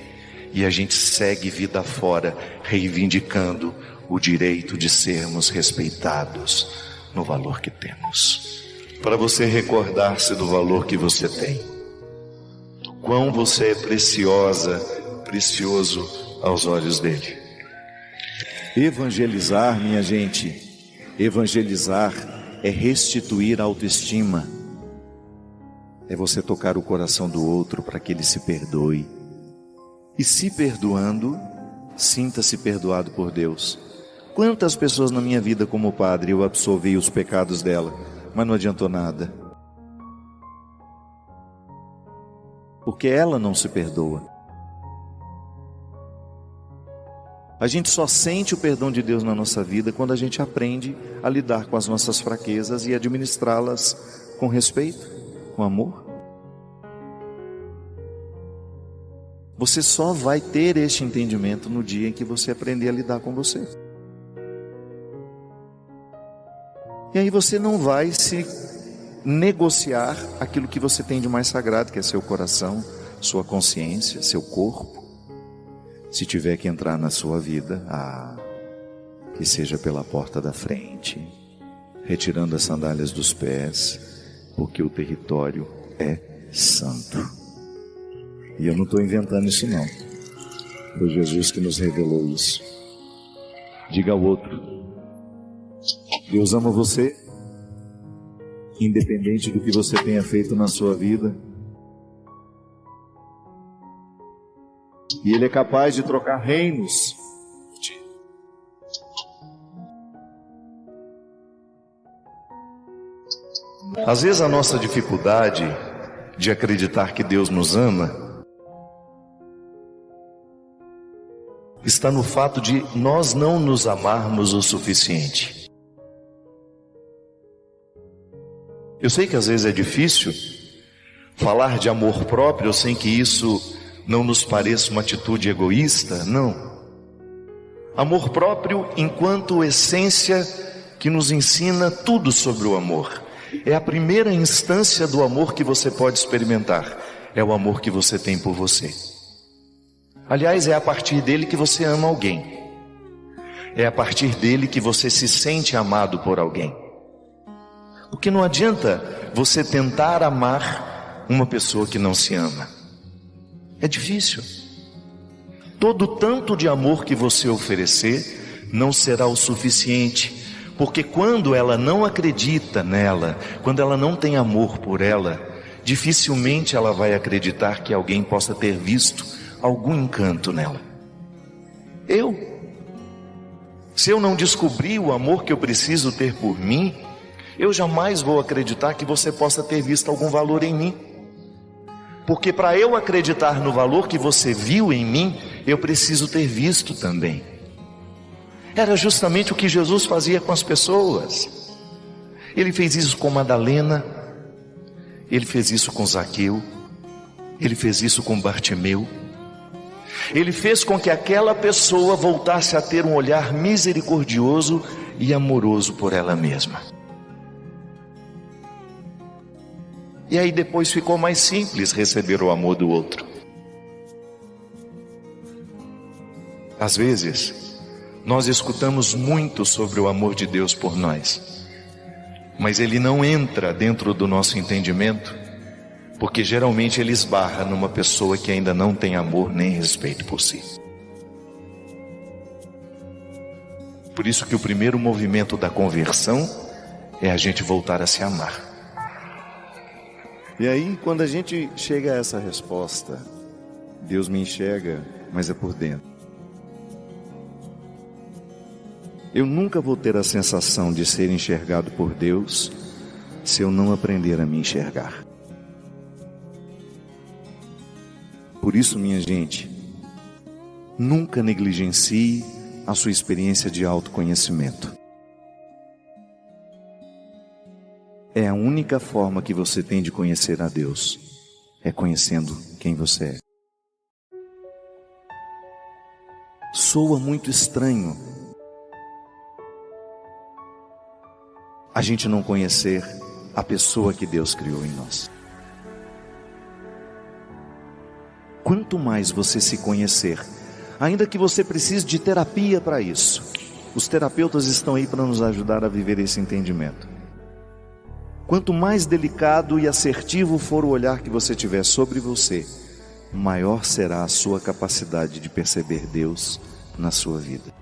Speaker 6: e a gente segue vida fora, reivindicando o direito de sermos respeitados no valor que temos. Para você recordar-se do valor que você tem, do quão você é preciosa, precioso aos olhos dele.
Speaker 5: Evangelizar, minha gente, evangelizar é restituir a autoestima. É você tocar o coração do outro para que ele se perdoe. E se perdoando, sinta-se perdoado por Deus. Quantas pessoas na minha vida como padre eu absolvi os pecados dela, mas não adiantou nada. Porque ela não se perdoa. A gente só sente o perdão de Deus na nossa vida quando a gente aprende a lidar com as nossas fraquezas e administrá-las com respeito, com amor. Você só vai ter este entendimento no dia em que você aprender a lidar com você. E aí você não vai se negociar aquilo que você tem de mais sagrado, que é seu coração, sua consciência, seu corpo. Se tiver que entrar na sua vida, que seja pela porta da frente, retirando as sandálias dos pés, porque o território é santo. E eu não estou inventando isso não, foi Jesus que nos revelou isso. Diga ao outro: Deus ama você, independente do que você tenha feito na sua vida, e Ele é capaz de trocar reinos.
Speaker 6: Às vezes a nossa dificuldade de acreditar que Deus nos ama está no fato de nós não nos amarmos o suficiente. Eu sei que às vezes é difícil falar de amor próprio sem que isso não nos pareça uma atitude egoísta, não. Amor próprio enquanto essência que nos ensina tudo sobre o amor. É a primeira instância do amor que você pode experimentar. É o amor que você tem por você. Aliás, é a partir dele que você ama alguém. É a partir dele que você se sente amado por alguém. Porque não adianta você tentar amar uma pessoa que não se ama. É difícil. Todo tanto de amor que você oferecer não será o suficiente, porque quando ela não acredita nela, quando ela não tem amor por ela, dificilmente ela vai acreditar que alguém possa ter visto algum encanto nela. Se eu não descobrir o amor que eu preciso ter por mim, eu jamais vou acreditar que você possa ter visto algum valor em mim. Porque para eu acreditar no valor que você viu em mim, eu preciso ter visto também. Era justamente o que Jesus fazia com as pessoas. Ele fez isso com Madalena, ele fez isso com Zaqueu, ele fez isso com Bartimeu. Ele fez com que aquela pessoa voltasse a ter um olhar misericordioso e amoroso por ela mesma. E aí depois ficou mais simples receber o amor do outro. Às vezes, nós escutamos muito sobre o amor de Deus por nós, mas ele não entra dentro do nosso entendimento, porque geralmente ele esbarra numa pessoa que ainda não tem amor nem respeito por si. Por isso que o primeiro movimento da conversão é a gente voltar a se amar.
Speaker 5: E aí, quando a gente chega a essa resposta, Deus me enxerga, mas é por dentro. Eu nunca vou ter a sensação de ser enxergado por Deus se eu não aprender a me enxergar. Por isso, minha gente, nunca negligencie a sua experiência de autoconhecimento. É a única forma que você tem de conhecer a Deus, é conhecendo quem você é. Soa muito estranho a gente não conhecer a pessoa que Deus criou em nós. Quanto mais você se conhecer, ainda que você precise de terapia para isso, os terapeutas estão aí para nos ajudar a viver esse entendimento. Quanto mais delicado e assertivo for o olhar que você tiver sobre você, maior será a sua capacidade de perceber Deus na sua vida.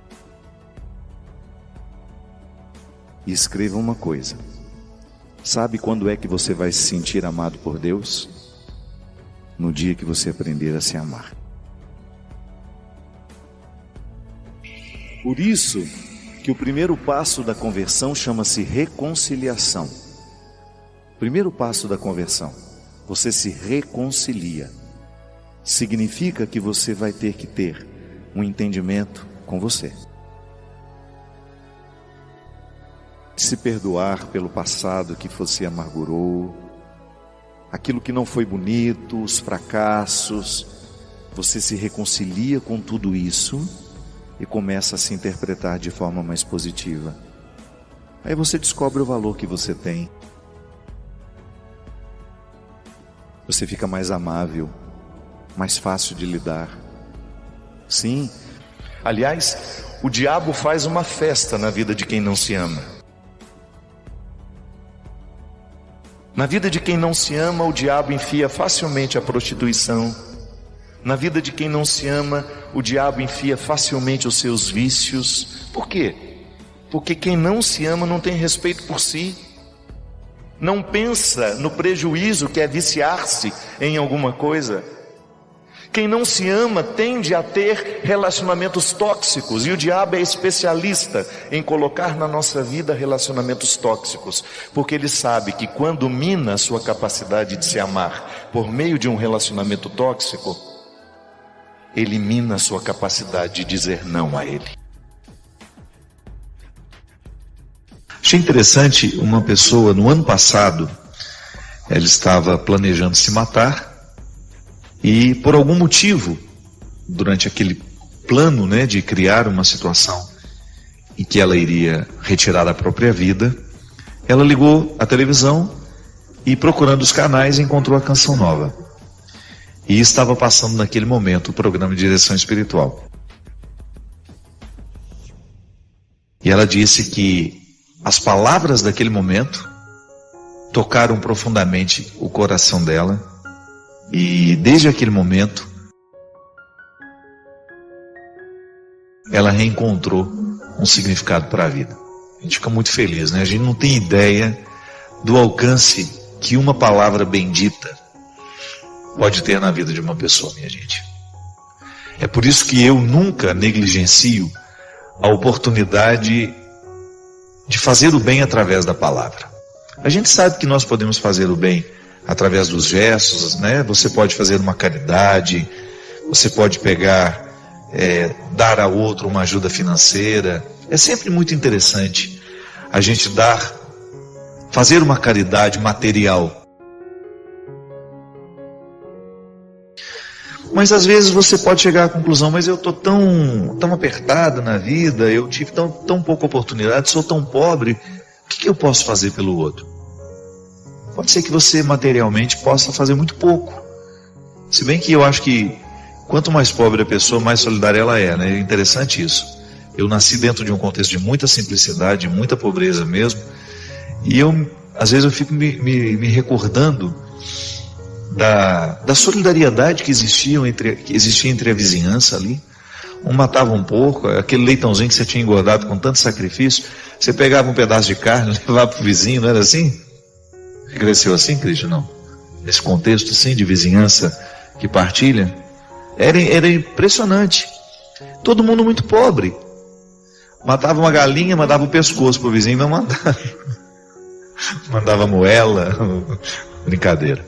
Speaker 5: E escreva uma coisa: sabe quando é que você vai se sentir amado por Deus? No dia que você aprender a se amar. Por isso que o primeiro passo da conversão chama-se reconciliação. Primeiro passo da conversão, você se reconcilia. Significa que você vai ter que ter um entendimento com você. Se perdoar pelo passado que você amargurou, aquilo que não foi bonito, os fracassos, você se reconcilia com tudo isso e começa a se interpretar de forma mais positiva. Aí você descobre o valor que você tem. Você fica mais amável, mais fácil de lidar. Sim.
Speaker 6: Aliás, o diabo faz uma festa na vida de quem não se ama. Na vida de quem não se ama, o diabo enfia facilmente a prostituição. Na vida de quem não se ama, o diabo enfia facilmente os seus vícios. Por quê? Porque quem não se ama não tem respeito por si. Não pensa no prejuízo que é viciar-se em alguma coisa. Quem não se ama tende a ter relacionamentos tóxicos, e o diabo é especialista em colocar na nossa vida relacionamentos tóxicos, porque ele sabe que quando mina a sua capacidade de se amar por meio de um relacionamento tóxico, ele mina a sua capacidade de dizer não a ele. Achei interessante, uma pessoa no ano passado, ela estava planejando se matar, e por algum motivo, durante aquele plano, de criar uma situação em que ela iria retirar a própria vida, ela ligou a televisão e, procurando os canais, encontrou a Canção Nova. E estava passando naquele momento o programa de direção espiritual. E ela disse que as palavras daquele momento tocaram profundamente o coração dela. E desde aquele momento, ela reencontrou um significado para a vida. A gente fica muito feliz, A gente não tem ideia do alcance que uma palavra bendita pode ter na vida de uma pessoa, minha gente. É por isso que eu nunca negligencio a oportunidade de fazer o bem através da palavra. A gente sabe que nós podemos fazer o bem através dos gestos, Você pode fazer uma caridade, você pode pegar, dar a outro uma ajuda financeira. É sempre muito interessante a gente fazer uma caridade material. Mas às vezes você pode chegar à conclusão, mas eu estou tão apertado na vida, eu tive tão pouca oportunidade, sou tão pobre, o que eu posso fazer pelo outro? Pode ser que você materialmente possa fazer muito pouco. Se bem que eu acho que quanto mais pobre a pessoa, mais solidária ela é, É interessante isso. Eu nasci dentro de um contexto de muita simplicidade, muita pobreza mesmo, e às vezes eu fico me recordando da solidariedade que existia entre a vizinhança ali. Um matava um porco, aquele leitãozinho que você tinha engordado com tanto sacrifício, você pegava um pedaço de carne e levava para o vizinho, não era assim? Cresceu assim, Cristo? Não. Nesse contexto assim de vizinhança que partilha, era impressionante. Todo mundo muito pobre. Matava uma galinha, mandava o pescoço para o vizinho, não mandava. Mandava moela, brincadeira.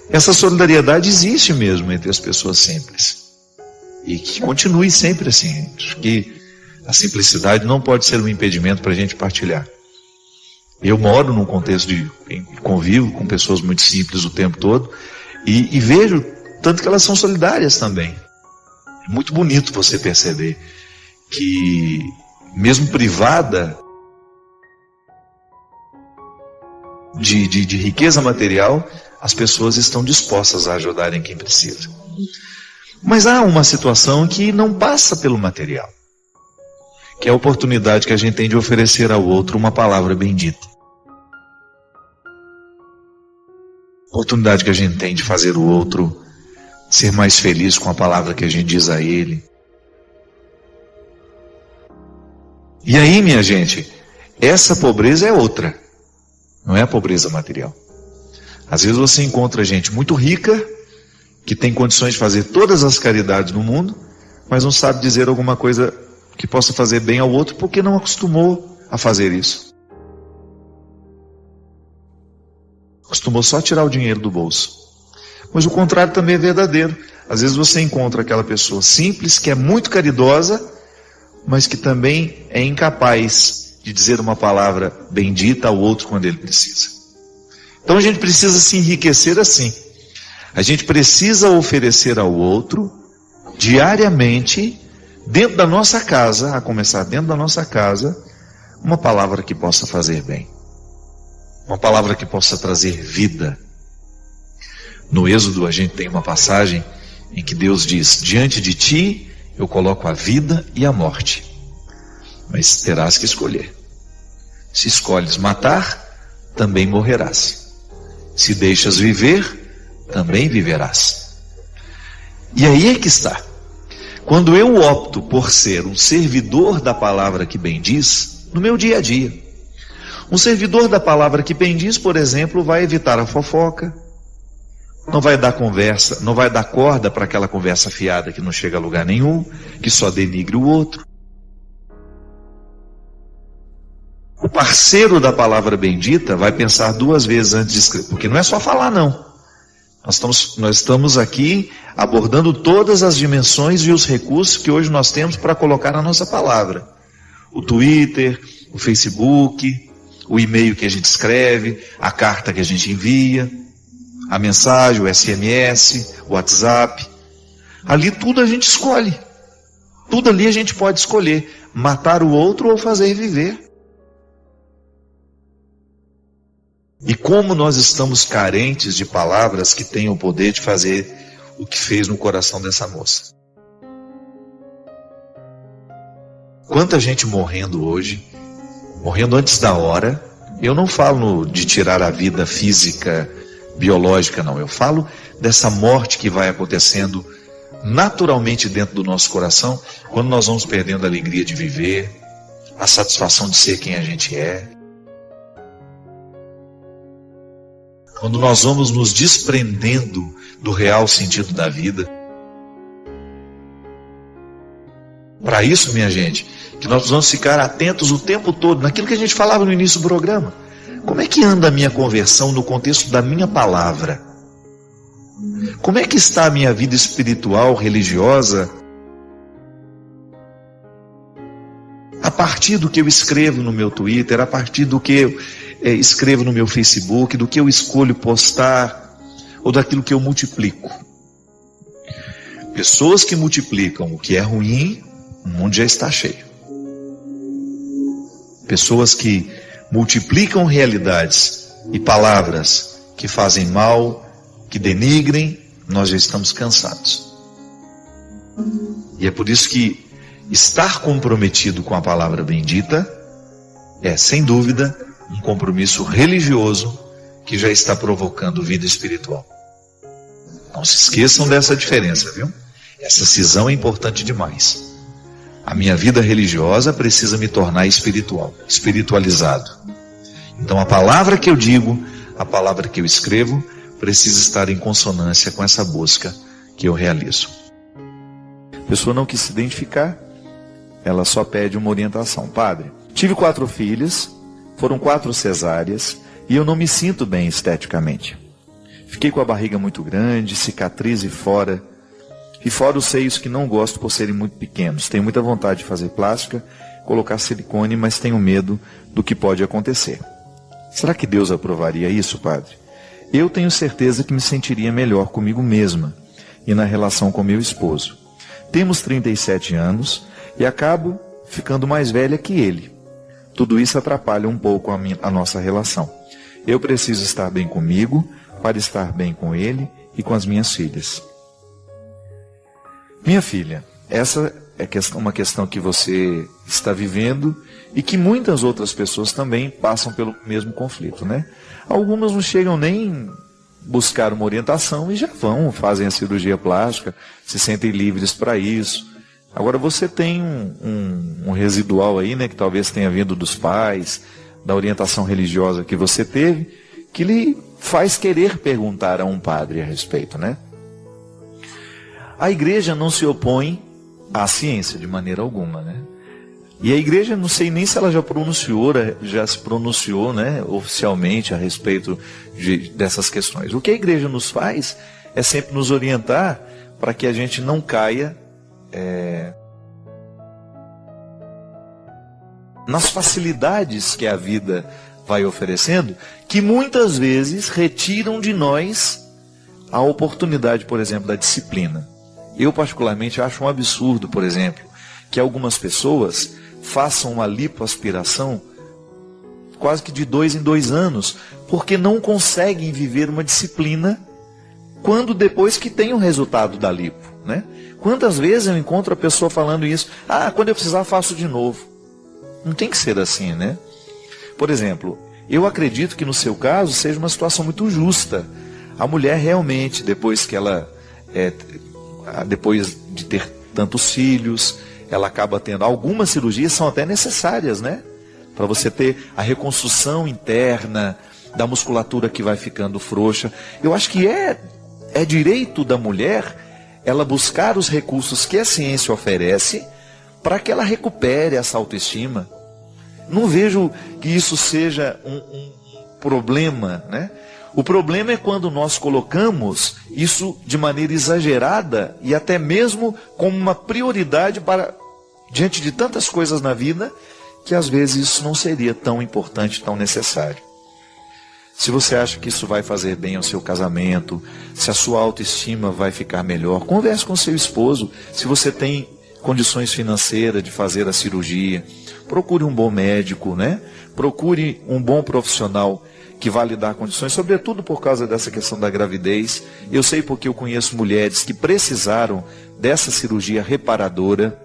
Speaker 6: Essa solidariedade existe mesmo entre as pessoas simples. E que continue sempre assim. Acho que a simplicidade não pode ser um impedimento para a gente partilhar. Eu moro num contexto de convivo com pessoas muito simples o tempo todo e vejo tanto que elas são solidárias também. É muito bonito você perceber que, mesmo privada de riqueza material, as pessoas estão dispostas a ajudarem quem precisa. Mas há uma situação que não passa pelo material, que é a oportunidade que a gente tem de oferecer ao outro uma palavra bendita. Oportunidade que a gente tem de fazer o outro ser mais feliz com a palavra que a gente diz a ele. E aí, minha gente, essa pobreza é outra, não é a pobreza material. Às vezes você encontra gente muito rica, que tem condições de fazer todas as caridades no mundo, mas não sabe dizer alguma coisa que possa fazer bem ao outro, porque não acostumou a fazer isso. Acostumou só a tirar o dinheiro do bolso. Mas o contrário também é verdadeiro. Às vezes você encontra aquela pessoa simples, que é muito caridosa, mas que também é incapaz de dizer uma palavra bendita ao outro quando ele precisa. Então a gente precisa se enriquecer assim. A gente precisa oferecer ao outro, diariamente, dentro da nossa casa, a começar dentro da nossa casa, uma palavra que possa fazer bem. Uma palavra que possa trazer vida. No Êxodo a gente tem uma passagem em que Deus diz: diante de ti eu coloco a vida e a morte, mas terás que escolher. Se escolhes matar, também morrerás. Se deixas viver, também viverás. E aí é que está. Quando eu opto por ser um servidor da palavra que bendiz, no meu dia a dia, um servidor da palavra que bendiz, por exemplo, vai evitar a fofoca, não vai dar conversa, não vai dar corda para aquela conversa fiada que não chega a lugar nenhum, que só denigre o outro. O parceiro da palavra bendita vai pensar duas vezes antes de escrever, porque não é só falar não. Nós estamos aqui abordando todas as dimensões e os recursos que hoje nós temos para colocar na nossa palavra. O Twitter, o Facebook, o e-mail que a gente escreve, a carta que a gente envia, a mensagem, o SMS, o WhatsApp. Ali tudo a gente escolhe. Tudo ali a gente pode escolher. Matar o outro ou fazer viver. E como nós estamos carentes de palavras que tenham o poder de fazer o que fez no coração dessa moça. Quanta gente morrendo hoje, morrendo antes da hora. Eu não falo de tirar a vida física, biológica, não. Eu falo dessa morte que vai acontecendo naturalmente dentro do nosso coração, quando nós vamos perdendo a alegria de viver, a satisfação de ser quem a gente é. Quando nós vamos nos desprendendo do real sentido da vida. Para isso, minha gente, que nós vamos ficar atentos o tempo todo naquilo que a gente falava no início do programa. Como é que anda a minha conversão no contexto da minha palavra? Como é que está a minha vida espiritual, religiosa? A partir do que eu escrevo no meu Twitter, a partir do que eu escrevo no meu Facebook, do que eu escolho postar, ou daquilo que eu multiplico. Pessoas que multiplicam o que é ruim, o mundo já está cheio. Pessoas que multiplicam realidades e palavras que fazem mal, que denigrem, nós já estamos cansados. E é por isso que estar comprometido com a palavra bendita é, sem dúvida, um compromisso religioso que já está provocando vida espiritual. Não se esqueçam dessa diferença, viu? Essa cisão é importante demais. A minha vida religiosa precisa me tornar espiritual, espiritualizado. Então a palavra que eu digo, a palavra que eu escrevo, precisa estar em consonância com essa busca que eu realizo.
Speaker 5: A pessoa não quis se identificar, ela só pede uma orientação. Padre, tive 4 filhas, foram 4 cesáreas e eu não me sinto bem esteticamente. Fiquei com a barriga muito grande, cicatriz e fora os seios que não gosto por serem muito pequenos. Tenho muita vontade de fazer plástica, colocar silicone, mas tenho medo do que pode acontecer. Será que Deus aprovaria isso, padre? Eu tenho certeza que me sentiria melhor comigo mesma e na relação com meu esposo. Temos 37 anos e acabo ficando mais velha que ele. Tudo isso atrapalha um pouco a nossa relação. Eu preciso estar bem comigo para estar bem com ele e com as minhas filhas. Minha filha, essa é uma questão que você está vivendo e que muitas outras pessoas também passam pelo mesmo conflito, né? Algumas não chegam nem buscar uma orientação e já fazem a cirurgia plástica, se sentem livres para isso. Agora você tem um residual aí, né, que talvez tenha vindo dos pais, da orientação religiosa que você teve, que lhe faz querer perguntar a um padre a respeito, né? A igreja não se opõe à ciência de maneira alguma, né? E a igreja, não sei nem se ela já se pronunciou, né, oficialmente a respeito dessas questões. O que a igreja nos faz é sempre nos orientar para que a gente não caia nas facilidades que a vida vai oferecendo, que muitas vezes retiram de nós a oportunidade, por exemplo, da disciplina. Eu particularmente acho um absurdo, por exemplo, que algumas pessoas façam uma lipoaspiração quase que de 2 em 2 anos, porque não conseguem viver uma disciplina quando depois que tem o resultado da lipo, né? Quantas vezes eu encontro a pessoa falando isso? Ah, quando eu precisar faço de novo. Não tem que ser assim, né? Por exemplo, eu acredito que no seu caso seja uma situação muito justa. A mulher realmente, depois que ela, depois de ter tantos filhos, ela acaba tendo, algumas cirurgias são até necessárias, né? Para você ter a reconstrução interna da musculatura que vai ficando frouxa. Eu acho que é direito da mulher ela buscar os recursos que a ciência oferece para que ela recupere essa autoestima. Não vejo que isso seja um problema, né? O problema é quando nós colocamos isso de maneira exagerada e até mesmo como uma prioridade para diante de tantas coisas na vida, que às vezes isso não seria tão importante, tão necessário. Se você acha que isso vai fazer bem ao seu casamento, se a sua autoestima vai ficar melhor, converse com seu esposo. Se você tem condições financeiras de fazer a cirurgia, procure um bom médico, né? Procure um bom profissional que vai lhe dar condições, sobretudo por causa dessa questão da gravidez. Eu sei porque eu conheço mulheres que precisaram dessa cirurgia reparadora.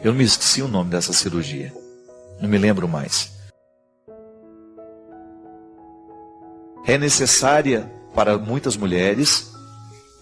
Speaker 5: Eu me esqueci o nome dessa cirurgia, não me lembro mais. É necessária para muitas mulheres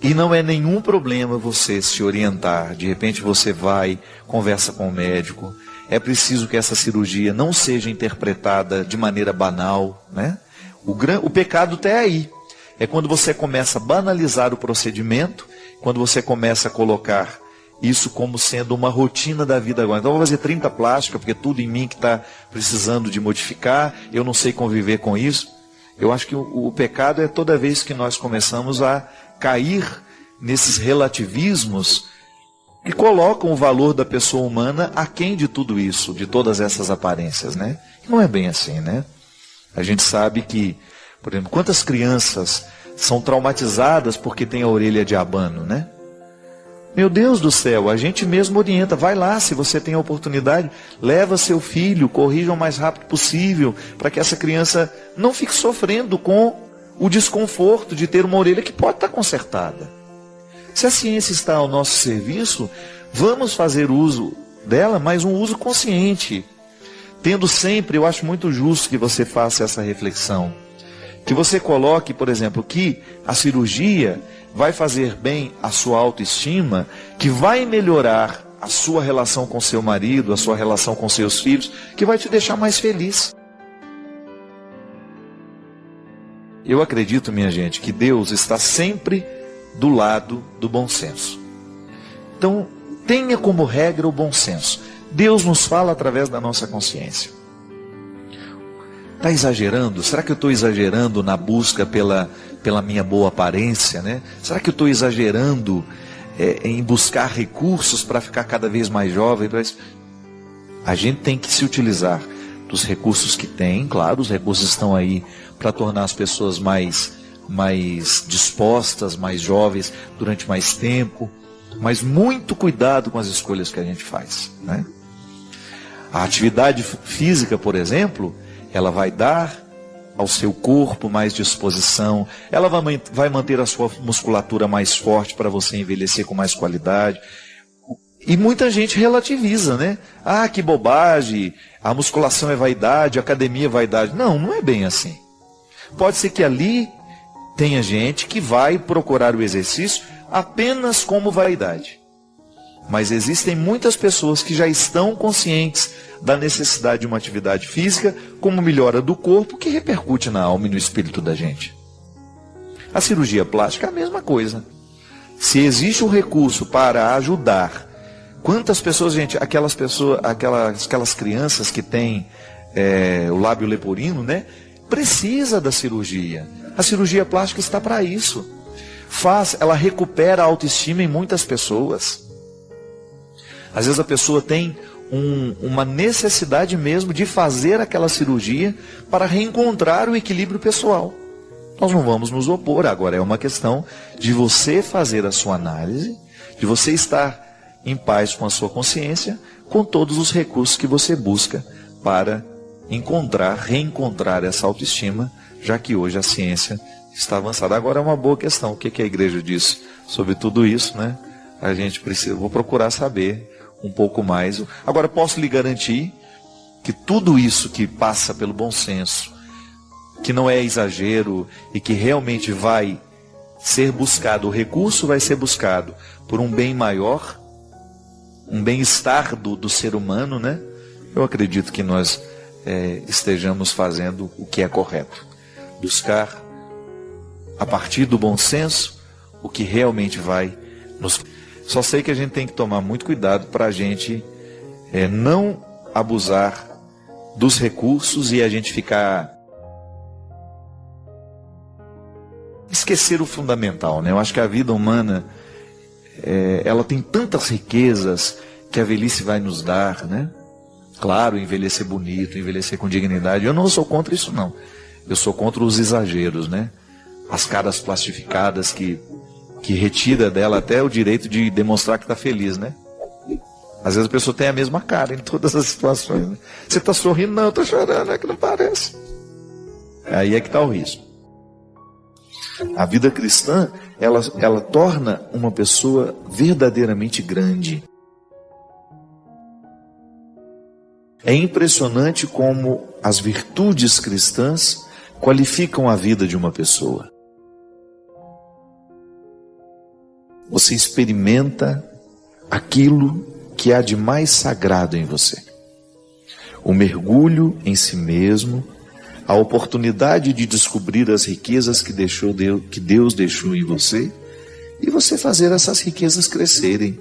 Speaker 5: e não é nenhum problema você se orientar. De repente você vai, conversa com o médico. É preciso que essa cirurgia não seja interpretada de maneira banal, né? O pecado está aí. É quando você começa a banalizar o procedimento, quando você começa a colocar isso como sendo uma rotina da vida agora. Então eu vou fazer 30 plásticas, porque tudo em mim que está precisando de modificar, eu não sei conviver com isso. Eu acho que o pecado é toda vez que nós começamos a cair nesses relativismos que colocam o valor da pessoa humana aquém de tudo isso, de todas essas aparências, né? E não é bem assim, né? A gente sabe que, por exemplo, quantas crianças são traumatizadas porque tem a orelha de abano, né? Meu Deus do céu, a gente mesmo orienta, vai lá, se você tem a oportunidade, leva seu filho, corrija o mais rápido possível, para que essa criança não fique sofrendo com o desconforto de ter uma orelha que pode estar consertada. Se a ciência está ao nosso serviço, vamos fazer uso dela, mas um uso consciente. Tendo sempre, eu acho muito justo que você faça essa reflexão. Que você coloque, por exemplo, que a cirurgia vai fazer bem à sua autoestima, que vai melhorar a sua relação com seu marido, a sua relação com seus filhos, que vai te deixar mais feliz. Eu acredito, minha gente, que Deus está sempre do lado do bom senso. Então, tenha como regra o bom senso. Deus nos fala através da nossa consciência. Está exagerando? Será que eu estou exagerando na busca pela minha boa aparência, né? Será que eu estou exagerando em buscar recursos para ficar cada vez mais jovem? A gente tem que se utilizar dos recursos que tem. Claro, os recursos estão aí para tornar as pessoas mais dispostas, mais jovens durante mais tempo. Mas muito cuidado com as escolhas que a gente faz, né? A atividade física, por exemplo, ela vai dar ao seu corpo mais disposição, ela vai manter a sua musculatura mais forte para você envelhecer com mais qualidade. E muita gente relativiza, né? Ah, que bobagem, a musculação é vaidade, a academia é vaidade. Não, não é bem assim. Pode ser que ali tenha gente que vai procurar o exercício apenas como vaidade. Mas existem muitas pessoas que já estão conscientes da necessidade de uma atividade física como melhora do corpo, que repercute na alma e no espírito da gente. A cirurgia plástica é a mesma coisa. Se existe um recurso para ajudar, quantas pessoas, gente, aquelas crianças que têm o lábio leporino, né, precisa da cirurgia. A cirurgia plástica está para isso. Ela recupera a autoestima em muitas pessoas. Às vezes a pessoa tem uma necessidade mesmo de fazer aquela cirurgia para reencontrar o equilíbrio pessoal. Nós não vamos nos opor, agora é uma questão de você fazer a sua análise, de você estar em paz com a sua consciência, com todos os recursos que você busca para reencontrar essa autoestima, já que hoje a ciência está avançada. Agora é uma boa questão, o que a igreja diz sobre tudo isso, né? A gente precisa, vou procurar saber um pouco mais. Agora, posso lhe garantir que tudo isso que passa pelo bom senso, que não é exagero e que realmente vai ser buscado, o recurso vai ser buscado por um bem maior, um bem-estar do ser humano, né? Eu acredito que nós estejamos fazendo o que é correto. Buscar, a partir do bom senso, o que realmente vai nos... Só sei que a gente tem que tomar muito cuidado para a gente não abusar dos recursos e a gente esquecer o fundamental, né? Eu acho que a vida humana, ela tem tantas riquezas que a velhice vai nos dar, né? Claro, envelhecer bonito, envelhecer com dignidade. Eu não sou contra isso, não. Eu sou contra os exageros, né? As caras plastificadas que retira dela até o direito de demonstrar que está feliz, né? Às vezes a pessoa tem a mesma cara em todas as situações, né? Você está sorrindo? Não, eu estou chorando, é que não parece. Aí é que está o risco. A vida cristã, ela torna uma pessoa verdadeiramente grande. É impressionante como as virtudes cristãs qualificam a vida de uma pessoa. Você experimenta aquilo que há de mais sagrado em você. O mergulho em si mesmo, a oportunidade de descobrir as riquezas que Deus deixou em você, e você fazer essas riquezas crescerem.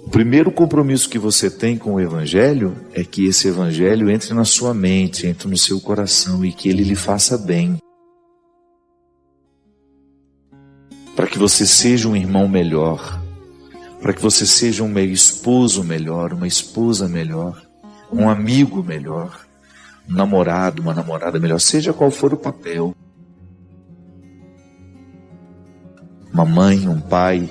Speaker 5: O primeiro compromisso que você tem com o Evangelho é que esse Evangelho entre na sua mente, entre no seu coração e que ele lhe faça bem. Para que você seja um irmão melhor, para que você seja um esposo melhor, uma esposa melhor, um amigo melhor, um namorado, uma namorada melhor, seja qual for o papel. Uma mãe, um pai.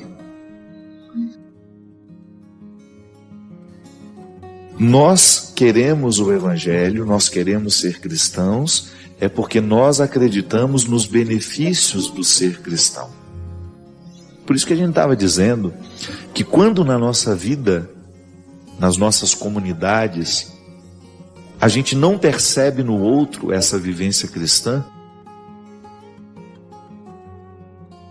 Speaker 5: Nós queremos o Evangelho, nós queremos ser cristãos, é porque nós acreditamos nos benefícios do ser cristão. Por isso que a gente estava dizendo que quando na nossa vida, nas nossas comunidades, a gente não percebe no outro essa vivência cristã,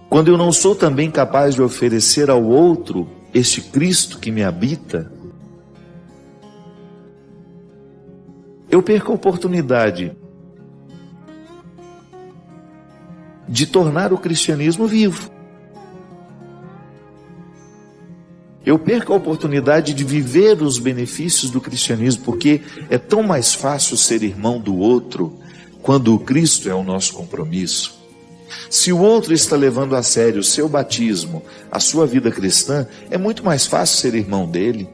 Speaker 5: quando eu não sou também capaz de oferecer ao outro este Cristo que me habita, eu perco a oportunidade de tornar o cristianismo vivo. Eu perco a oportunidade de viver os benefícios do cristianismo, porque é tão mais fácil ser irmão do outro quando o Cristo é o nosso compromisso. Se o outro está levando a sério o seu batismo, a sua vida cristã, é muito mais fácil ser irmão dele,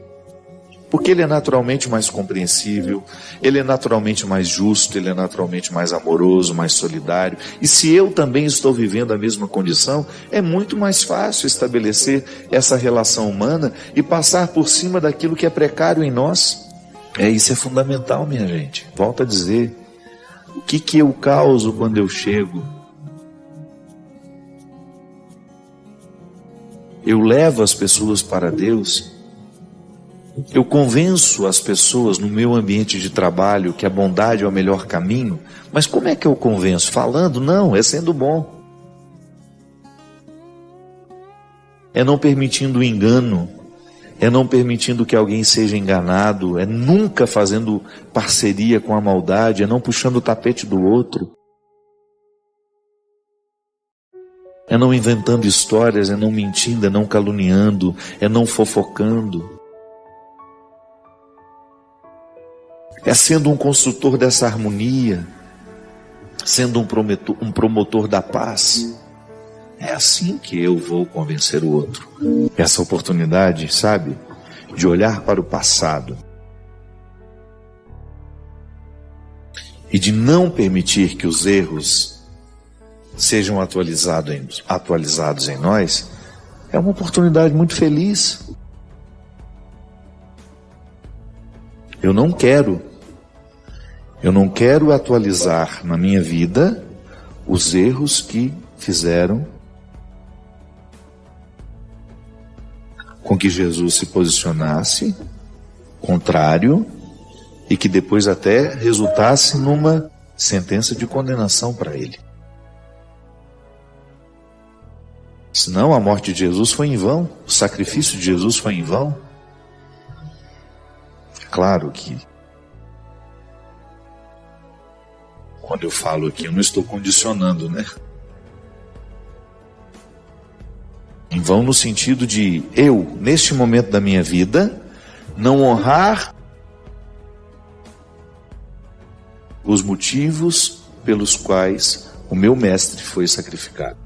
Speaker 5: porque ele é naturalmente mais compreensível, ele é naturalmente mais justo, ele é naturalmente mais amoroso, mais solidário. E se eu também estou vivendo a mesma condição, é muito mais fácil estabelecer essa relação humana e passar por cima daquilo que é precário em nós. Isso é fundamental, minha gente. Volto a dizer, o que eu causo quando eu chego? Eu levo as pessoas para Deus. Eu convenço as pessoas no meu ambiente de trabalho que a bondade é o melhor caminho, mas como é que eu convenço? Falando? Não, é sendo bom. É não permitindo o engano, é não permitindo que alguém seja enganado, é nunca fazendo parceria com a maldade, é não puxando o tapete do outro. É não inventando histórias, é não mentindo, é não caluniando, é não fofocando. É sendo um construtor dessa harmonia, sendo um promotor da paz. É assim que eu vou convencer o outro. Essa oportunidade, sabe, de olhar para o passado e de não permitir que os erros sejam atualizados em nós, é uma oportunidade muito feliz. Eu não quero atualizar na minha vida os erros que fizeram com que Jesus se posicionasse contrário e que depois até resultasse numa sentença de condenação para ele. Senão a morte de Jesus foi em vão, o sacrifício de Jesus foi em vão. É claro que quando eu falo aqui, eu não estou condicionando, né? Em vão no sentido de eu, neste momento da minha vida, não honrar os motivos pelos quais o meu mestre foi sacrificado.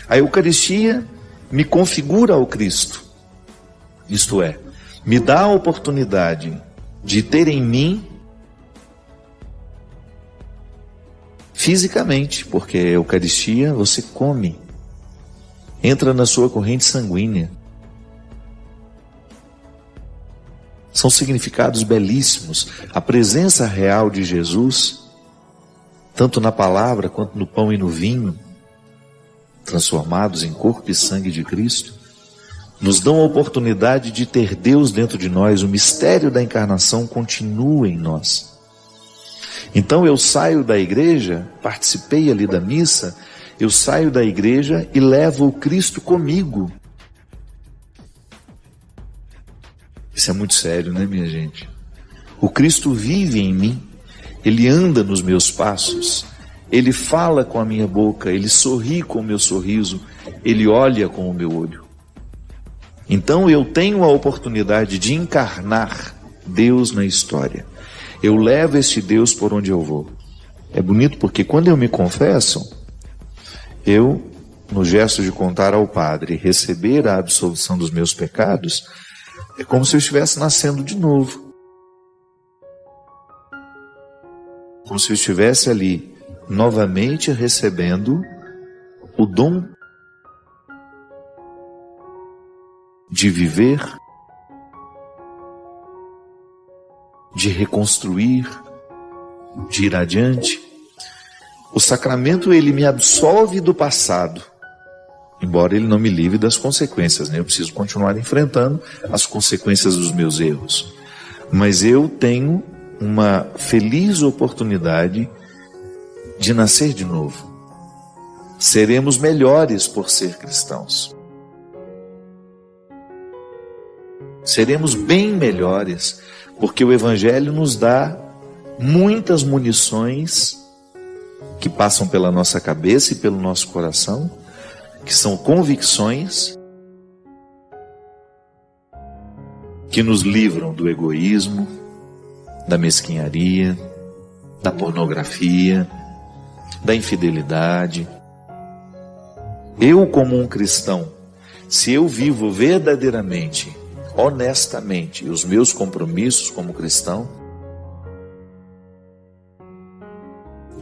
Speaker 5: A Eucaristia me configura ao Cristo, isto é, me dá a oportunidade de ter em mim, fisicamente, porque a Eucaristia você come, entra na sua corrente sanguínea. São significados belíssimos. A presença real de Jesus, tanto na palavra quanto no pão e no vinho, transformados em corpo e sangue de Cristo, nos dão a oportunidade de ter Deus dentro de nós. O mistério da encarnação continua em nós. Então eu saio da igreja, participei ali da missa, eu saio da igreja e levo o Cristo comigo. Isso é muito sério, né, minha gente? O Cristo vive em mim, Ele anda nos meus passos, Ele fala com a minha boca, Ele sorri com o meu sorriso, Ele olha com o meu olho. Então eu tenho a oportunidade de encarnar Deus na história. Eu levo este Deus por onde eu vou. É bonito porque quando eu me confesso, eu, no gesto de contar ao Padre, receber a absolvição dos meus pecados, é como se eu estivesse nascendo de novo. Como se eu estivesse ali, novamente recebendo o dom de viver, de reconstruir, de ir adiante. O sacramento, ele me absolve do passado, embora ele não me livre das consequências, né? Eu preciso continuar enfrentando as consequências dos meus erros. Mas eu tenho uma feliz oportunidade de nascer de novo. Seremos melhores por ser cristãos. Seremos bem melhores, porque o Evangelho nos dá muitas munições que passam pela nossa cabeça e pelo nosso coração, que são convicções que nos livram do egoísmo, da mesquinharia, da pornografia, da infidelidade. Eu, como um cristão, se eu vivo verdadeiramente, honestamente, os meus compromissos como cristão,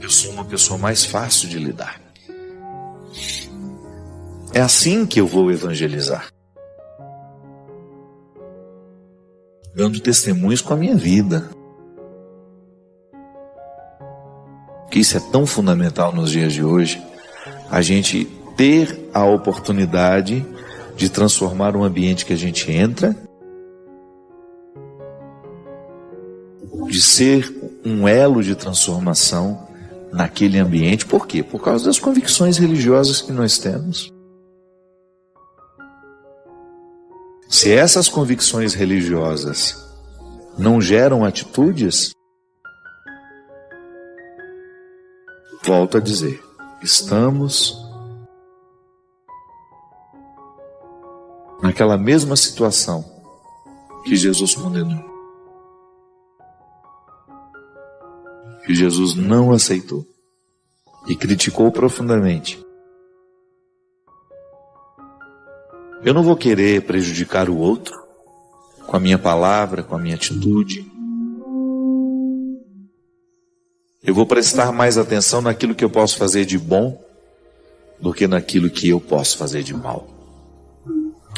Speaker 5: eu sou uma pessoa mais fácil de lidar. É assim que eu vou evangelizar, dando testemunhos com a minha vida. Que isso é tão fundamental nos dias de hoje, a gente ter a oportunidade de transformar um ambiente que a gente entra, de ser um elo de transformação naquele ambiente. Por quê? Por causa das convicções religiosas que nós temos. Se essas convicções religiosas não geram atitudes, volto a dizer, estamos naquela mesma situação que Jesus condenou, que Jesus não aceitou e criticou profundamente. Eu não vou querer prejudicar o outro com a minha palavra, com a minha atitude. Eu vou prestar mais atenção naquilo que eu posso fazer de bom do que naquilo que eu posso fazer de mal.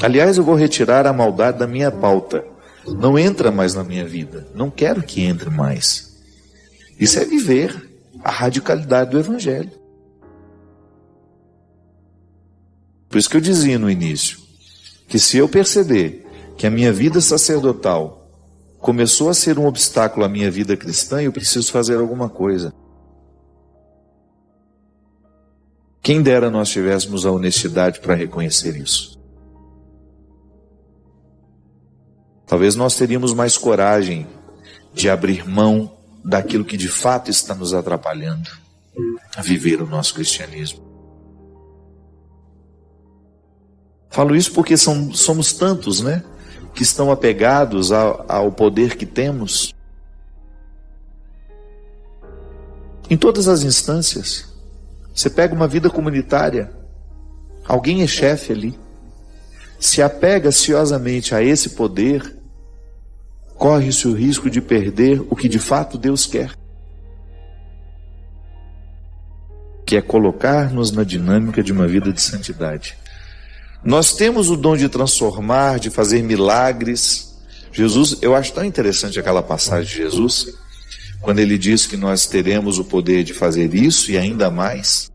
Speaker 5: Aliás, eu vou retirar a maldade da minha pauta. Não entra mais na minha vida. Não quero que entre mais. Isso é viver a radicalidade do Evangelho. Por isso que eu dizia no início, que se eu perceber que a minha vida sacerdotal começou a ser um obstáculo à minha vida cristã, eu preciso fazer alguma coisa. Quem dera nós tivéssemos a honestidade para reconhecer isso. Talvez nós teríamos mais coragem de abrir mão daquilo que de fato está nos atrapalhando a viver o nosso cristianismo. Falo isso porque somos tantos, né? Que estão apegados ao poder que temos. Em todas as instâncias. Você pega uma vida comunitária, alguém é chefe ali, se apega ansiosamente a esse poder, corre-se o risco de perder o que de fato Deus quer, que é colocar-nos na dinâmica de uma vida de santidade. Nós temos o dom de transformar, de fazer milagres. Jesus, eu acho tão interessante aquela passagem de Jesus, quando ele diz que nós teremos o poder de fazer isso e ainda mais.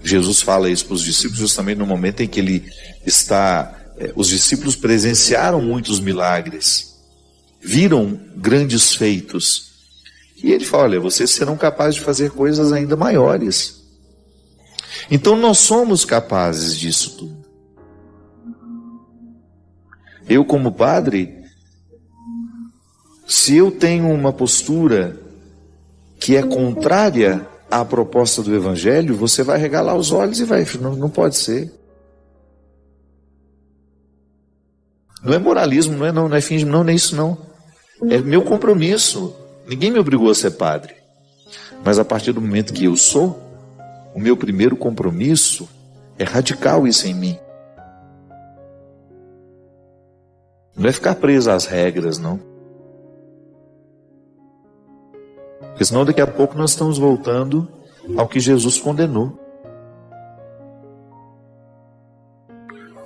Speaker 5: Jesus fala isso para os discípulos justamente no momento em que ele está... Os discípulos presenciaram muitos milagres, viram grandes feitos. E ele fala, olha, vocês serão capazes de fazer coisas ainda maiores. Então nós somos capazes disso tudo. Eu como padre, se eu tenho uma postura que é contrária à proposta do Evangelho, você vai regalar os olhos e vai, não pode ser. Não é moralismo, não é fingismo, não é isso não. É meu compromisso. Ninguém me obrigou a ser padre. Mas a partir do momento que eu sou, o meu primeiro compromisso é radical isso em mim. Não é ficar preso às regras, não. Porque senão daqui a pouco nós estamos voltando ao que Jesus condenou.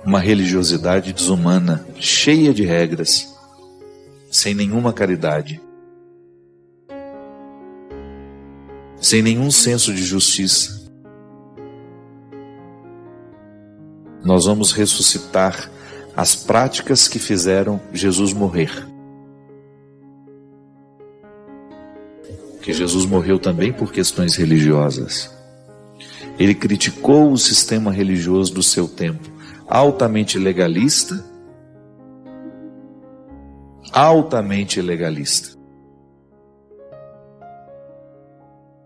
Speaker 5: Uma religiosidade desumana, cheia de regras, sem nenhuma caridade, sem nenhum senso de justiça. Nós vamos ressuscitar as práticas que fizeram Jesus morrer. Porque Jesus morreu também por questões religiosas. Ele criticou o sistema religioso do seu tempo, altamente legalista,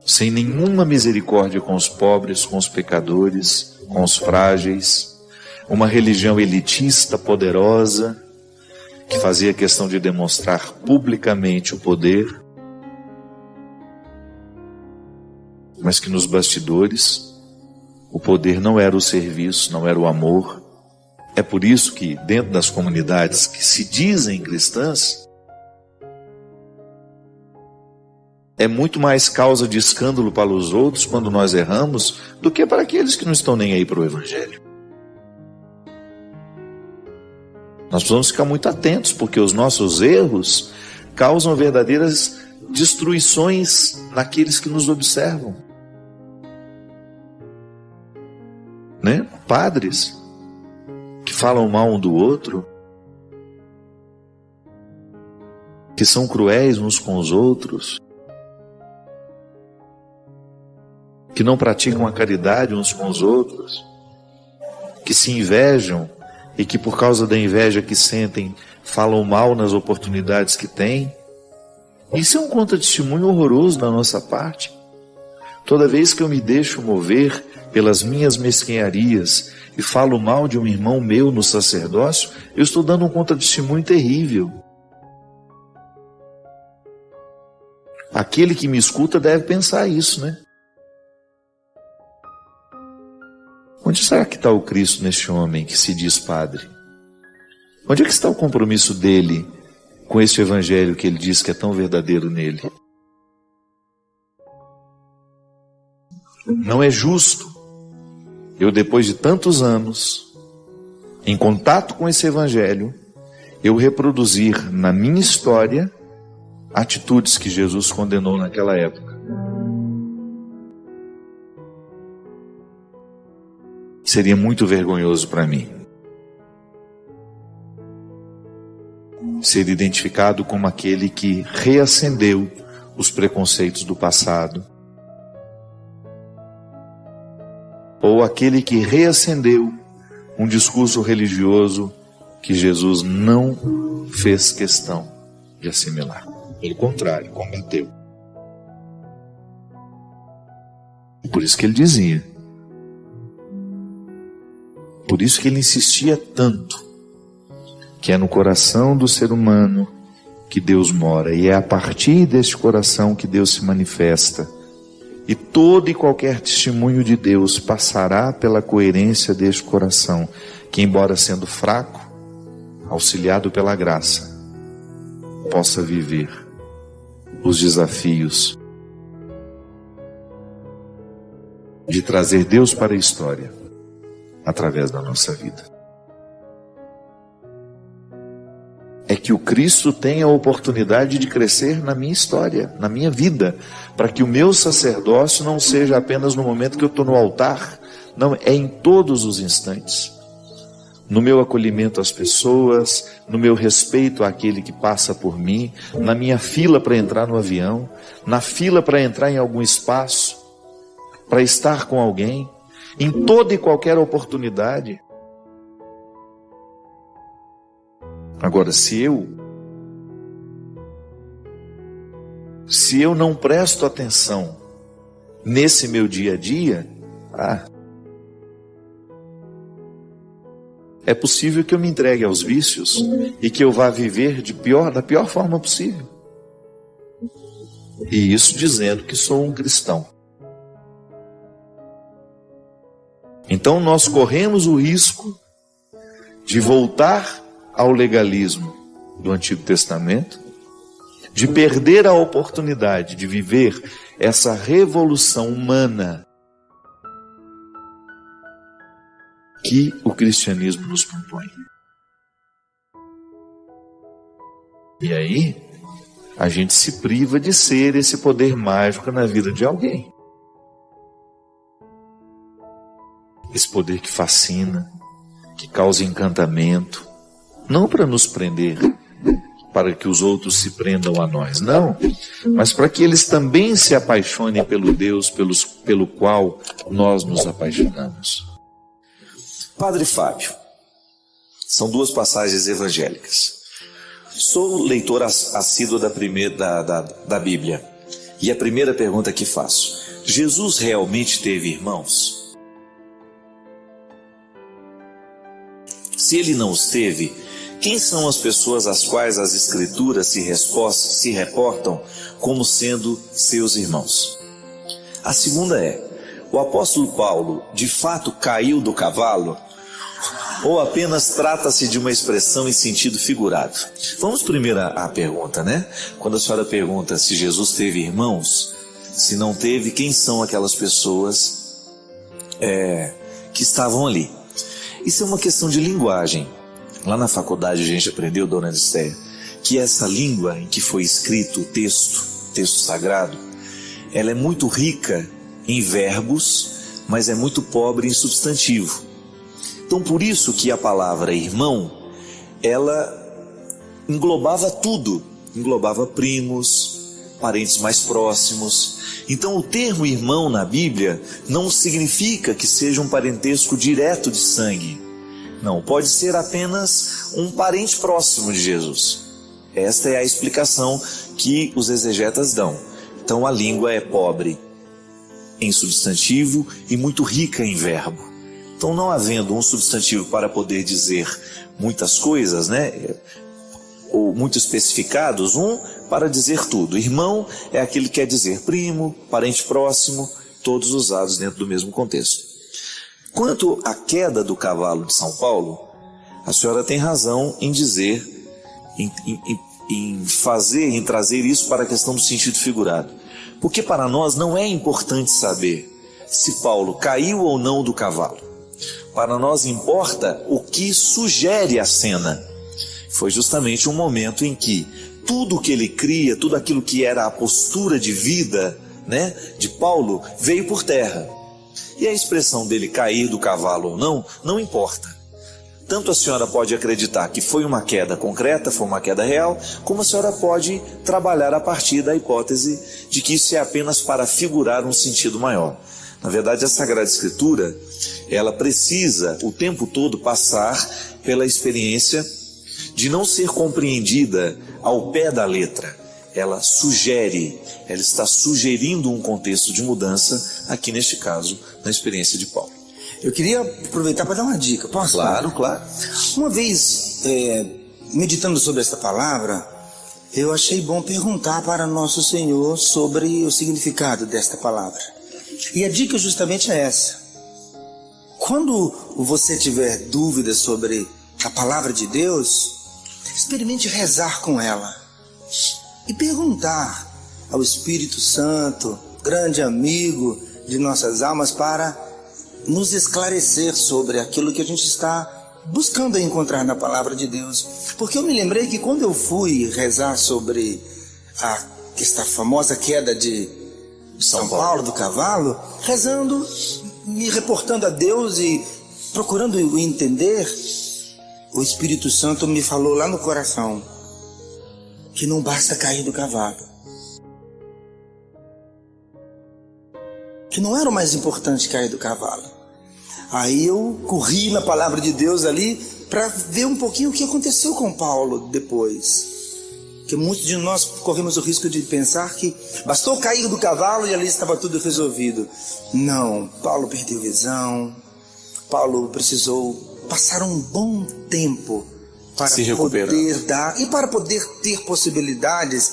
Speaker 5: sem nenhuma misericórdia com os pobres, com os pecadores, com os frágeis, uma religião elitista, poderosa, que fazia questão de demonstrar publicamente o poder, mas que nos bastidores o poder não era o serviço, não era o amor. É por isso que dentro das comunidades que se dizem cristãs, é muito mais causa de escândalo para os outros quando nós erramos do que para aqueles que não estão nem aí para o Evangelho. Nós precisamos ficar muito atentos, porque os nossos erros causam verdadeiras destruições naqueles que nos observam. Né? Padres que falam mal um do outro, que são cruéis uns com os outros, que não praticam a caridade uns com os outros, que se invejam e que por causa da inveja que sentem, falam mal nas oportunidades que têm. Isso é um contra-testemunho horroroso da nossa parte. Toda vez que eu me deixo mover pelas minhas mesquinharias e falo mal de um irmão meu no sacerdócio, eu estou dando um contra-testemunho terrível. Aquele que me escuta deve pensar isso, né? Onde será que está o Cristo neste homem que se diz padre? Onde é que está o compromisso dele com esse evangelho que ele diz que é tão verdadeiro nele? Não é justo eu, depois de tantos anos, em contato com esse evangelho, eu reproduzir na minha história atitudes que Jesus condenou naquela época. Seria muito vergonhoso para mim ser identificado como aquele que reacendeu os preconceitos do passado, ou aquele que reacendeu um discurso religioso que Jesus não fez questão de assimilar. Pelo contrário, combateu. Por isso que ele dizia, por isso que ele insistia tanto, que é no coração do ser humano que Deus mora, e é a partir deste coração que Deus se manifesta. E todo e qualquer testemunho de Deus passará pela coerência deste coração, que, embora sendo fraco, auxiliado pela graça, possa viver os desafios de trazer Deus para a história através da nossa vida. É que o Cristo tenha a oportunidade de crescer na minha história, na minha vida, para que o meu sacerdócio não seja apenas no momento que eu estou no altar, não, é em todos os instantes. No meu acolhimento às pessoas, no meu respeito àquele que passa por mim, na minha fila para entrar no avião, na fila para entrar em algum espaço, para estar com alguém, em toda e qualquer oportunidade. Agora, se eu não presto atenção nesse meu dia a dia, é possível que eu me entregue aos vícios e que eu vá viver da pior forma possível. E isso dizendo que sou um cristão. Então nós corremos o risco de voltar ao legalismo do Antigo Testamento, de perder a oportunidade de viver essa revolução humana que o cristianismo nos propõe. E aí, a gente se priva de ser esse poder mágico na vida de alguém. Esse poder que fascina, que causa encantamento, não para nos prender, para que os outros se prendam a nós, não, mas para que eles também se apaixonem pelo Deus pelo qual nós nos apaixonamos.
Speaker 7: Padre Fábio, são duas passagens evangélicas. Sou leitor assíduo da Bíblia, e a primeira pergunta que faço: Jesus realmente teve irmãos? Se ele não os teve, quem são as pessoas às quais as Escrituras se reportam como sendo seus irmãos? A segunda é: o apóstolo Paulo de fato caiu do cavalo? Ou apenas trata-se de uma expressão em sentido figurado? Vamos primeiro à pergunta, né? Quando a senhora pergunta se Jesus teve irmãos, se não teve, quem são aquelas pessoas que estavam ali? Isso é uma questão de linguagem. Lá na faculdade a gente aprendeu, dona Aristéia, que essa língua em que foi escrito o texto sagrado, ela é muito rica em verbos, mas é muito pobre em substantivo. Então por isso que a palavra irmão, ela englobava tudo, englobava primos, parentes mais próximos. Então o termo irmão na Bíblia não significa que seja um parentesco direto de sangue. Não, pode ser apenas um parente próximo de Jesus. Esta é a explicação que os exegetas dão. Então a língua é pobre em substantivo e muito rica em verbo. Então, não havendo um substantivo para poder dizer muitas coisas, né, ou muito especificados, um para dizer tudo. Irmão é aquele que quer dizer primo, parente próximo, todos usados dentro do mesmo contexto. Quanto à queda do cavalo de São Paulo, a senhora tem razão em dizer, em trazer isso para a questão do sentido figurado. Porque para nós não é importante saber se Paulo caiu ou não do cavalo. Para nós importa o que sugere a cena. Foi justamente um momento em que tudo que ele cria, tudo aquilo que era a postura de vida, né, de Paulo, veio por terra. E a expressão dele cair do cavalo ou não, não importa. Tanto a senhora pode acreditar que foi uma queda concreta, foi uma queda real, como a senhora pode trabalhar a partir da hipótese de que isso é apenas para figurar um sentido maior. Na verdade, a Sagrada Escritura, ela precisa o tempo todo passar pela experiência de não ser compreendida ao pé da letra. Ela sugere, ela está sugerindo um contexto de mudança, aqui neste caso, na experiência de Paulo.
Speaker 8: Eu queria aproveitar para dar uma dica, posso?
Speaker 7: Claro, claro.
Speaker 8: Uma vez, meditando sobre esta palavra, eu achei bom perguntar para Nosso Senhor sobre o significado desta palavra. E a dica justamente é essa. Quando você tiver dúvidas sobre a palavra de Deus, experimente rezar com ela e perguntar ao Espírito Santo, grande amigo de nossas almas, para nos esclarecer sobre aquilo que a gente está buscando encontrar na palavra de Deus. Porque eu me lembrei que quando eu fui rezar sobre esta famosa queda de São Paulo do cavalo, rezando, me reportando a Deus e procurando entender, o Espírito Santo me falou lá no coração que não basta cair do cavalo, que não era o mais importante cair do cavalo. Aí eu corri na palavra de Deus ali para ver um pouquinho o que aconteceu com Paulo depois. Porque muitos de nós corremos o risco de pensar que bastou cair do cavalo e ali estava tudo resolvido. Não, Paulo perdeu visão, Paulo precisou passar um bom tempo para poder dar, e para poder ter possibilidades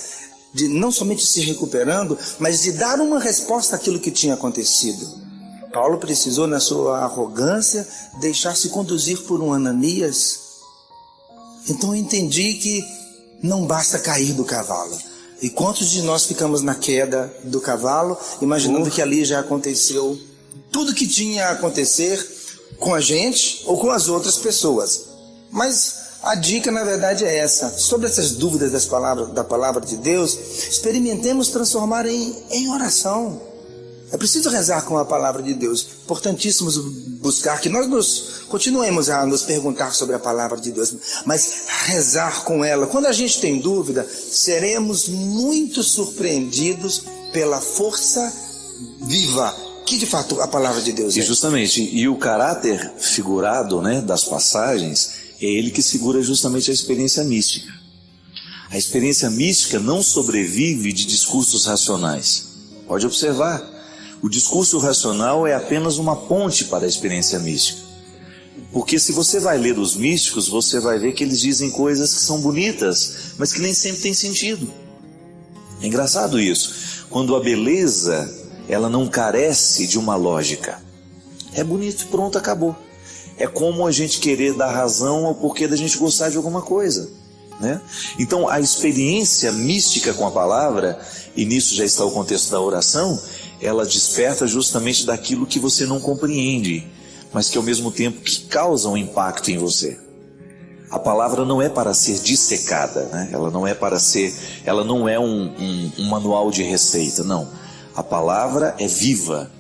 Speaker 8: de não somente se recuperando, mas de dar uma resposta àquilo que tinha acontecido. Paulo precisou, na sua arrogância, deixar-se conduzir por um Ananias. Então eu entendi que não basta cair do cavalo. E quantos de nós ficamos na queda do cavalo, imaginando que ali já aconteceu tudo que tinha a acontecer com a gente ou com as outras pessoas. Mas a dica, na verdade, é essa. Sobre essas dúvidas da palavra de Deus, experimentemos transformar em oração. É preciso rezar com a palavra de Deus. Importantíssimo buscar que nós continuemos a nos perguntar sobre a palavra de Deus, mas rezar com ela. Quando a gente tem dúvida, seremos muito surpreendidos pela força viva que de fato a palavra de Deus é.
Speaker 7: E justamente, e o caráter figurado, né, das passagens, é ele que segura justamente a experiência mística. A experiência mística não sobrevive de discursos racionais. Pode observar. O discurso racional é apenas uma ponte para a experiência mística. Porque se você vai ler os místicos, você vai ver que eles dizem coisas que são bonitas, mas que nem sempre têm sentido. É engraçado isso. Quando a beleza, ela não carece de uma lógica. É bonito e pronto, acabou. É como a gente querer dar razão ao porquê da gente gostar de alguma coisa, né? Então a experiência mística com a palavra, e nisso já está o contexto da oração, ela desperta justamente daquilo que você não compreende, mas que ao mesmo tempo que causa um impacto em você. A palavra não é para ser dissecada, né? Ela não é um manual de receita, não. A palavra é viva,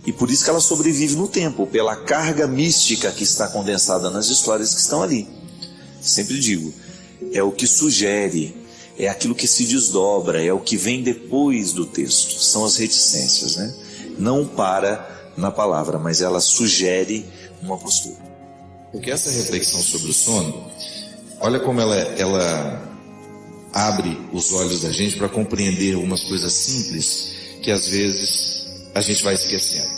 Speaker 7: e por isso que ela sobrevive no tempo, pela carga mística que está condensada nas histórias que estão ali. Sempre digo, é o que sugere, é aquilo que se desdobra, é o que vem depois do texto, são as reticências, né? Não para na palavra, mas ela sugere uma postura.
Speaker 9: Porque essa reflexão sobre o sono, olha como ela abre os olhos da gente para compreender algumas coisas simples que às vezes a gente vai esquecendo.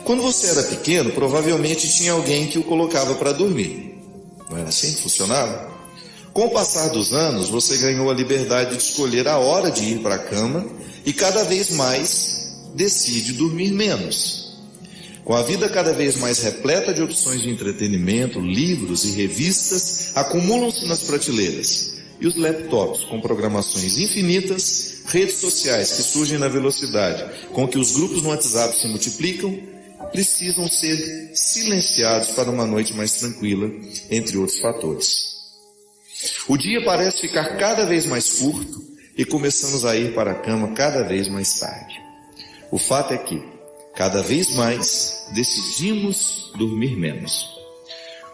Speaker 9: Quando você era pequeno, provavelmente tinha alguém que o colocava para dormir. Não era assim que funcionava? Com o passar dos anos, você ganhou a liberdade de escolher a hora de ir para a cama e cada vez mais decide dormir menos. Com a vida cada vez mais repleta de opções de entretenimento, livros e revistas acumulam-se nas prateleiras. E os laptops com programações infinitas, redes sociais que surgem na velocidade com que os grupos no WhatsApp se multiplicam, precisam ser silenciados para uma noite mais tranquila, entre outros fatores. O dia parece ficar cada vez mais curto e começamos a ir para a cama cada vez mais tarde. O fato é que, cada vez mais, decidimos dormir menos.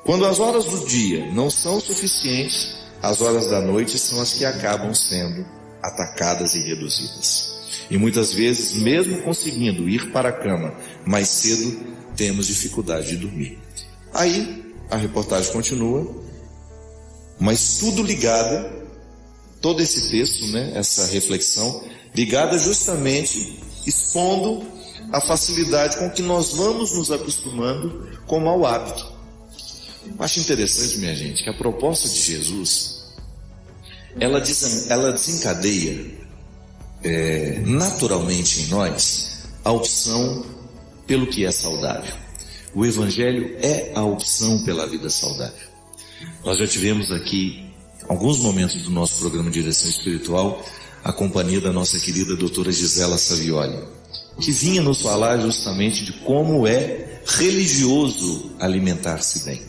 Speaker 9: Quando as horas do dia não são suficientes, as horas da noite são as que acabam sendo atacadas e reduzidas. E muitas vezes, mesmo conseguindo ir para a cama mais cedo, temos dificuldade de dormir. Aí, a reportagem continua, mas tudo ligado, todo esse texto, essa reflexão, ligada justamente, expondo a facilidade com que nós vamos nos acostumando com o mau hábito. Eu acho interessante, minha gente, que a proposta de Jesus, ela desencadeia naturalmente em nós a opção pelo que é saudável. O Evangelho é a opção pela vida saudável. Nós já tivemos aqui alguns momentos do nosso programa de direção espiritual a companhia da nossa querida doutora Gisela Savioli, que vinha nos falar justamente de como é religioso alimentar-se bem,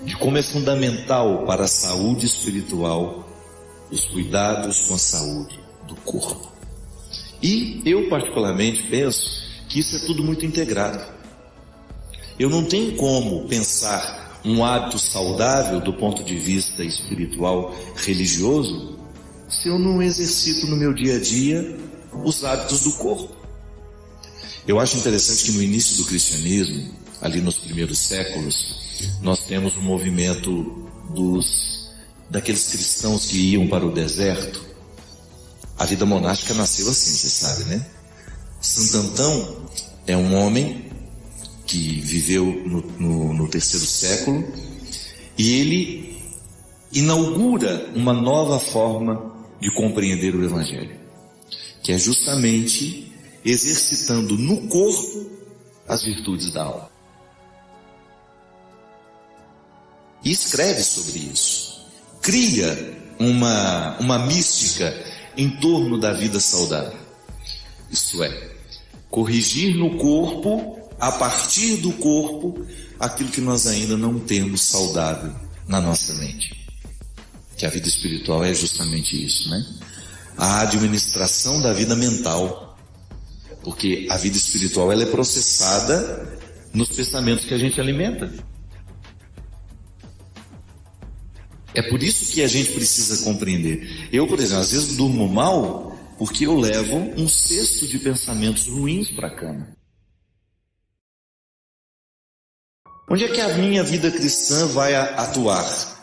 Speaker 9: de como é fundamental para a saúde espiritual os cuidados com a saúde do corpo. E eu particularmente penso que isso é tudo muito integrado. Eu não tenho como pensar um hábito saudável do ponto de vista espiritual religioso se eu não exercito no meu dia a dia os hábitos do corpo. Eu acho interessante que no início do cristianismo, ali nos primeiros séculos, nós temos um movimento daqueles cristãos que iam para o deserto. A vida monástica nasceu assim, você sabe, Santo Antão é um homem que viveu no terceiro século e ele inaugura uma nova forma de compreender o Evangelho, que é justamente exercitando no corpo as virtudes da alma. E escreve sobre isso, cria uma mística em torno da vida saudável. Isto é, corrigir no corpo, a partir do corpo, aquilo que nós ainda não temos saudável na nossa mente. Que a vida espiritual é justamente isso, A administração da vida mental. Porque a vida espiritual ela é processada nos pensamentos que a gente alimenta. É por isso que a gente precisa compreender. Eu, por exemplo, às vezes durmo mal porque eu levo um cesto de pensamentos ruins para a cama. Onde é que a minha vida cristã vai atuar?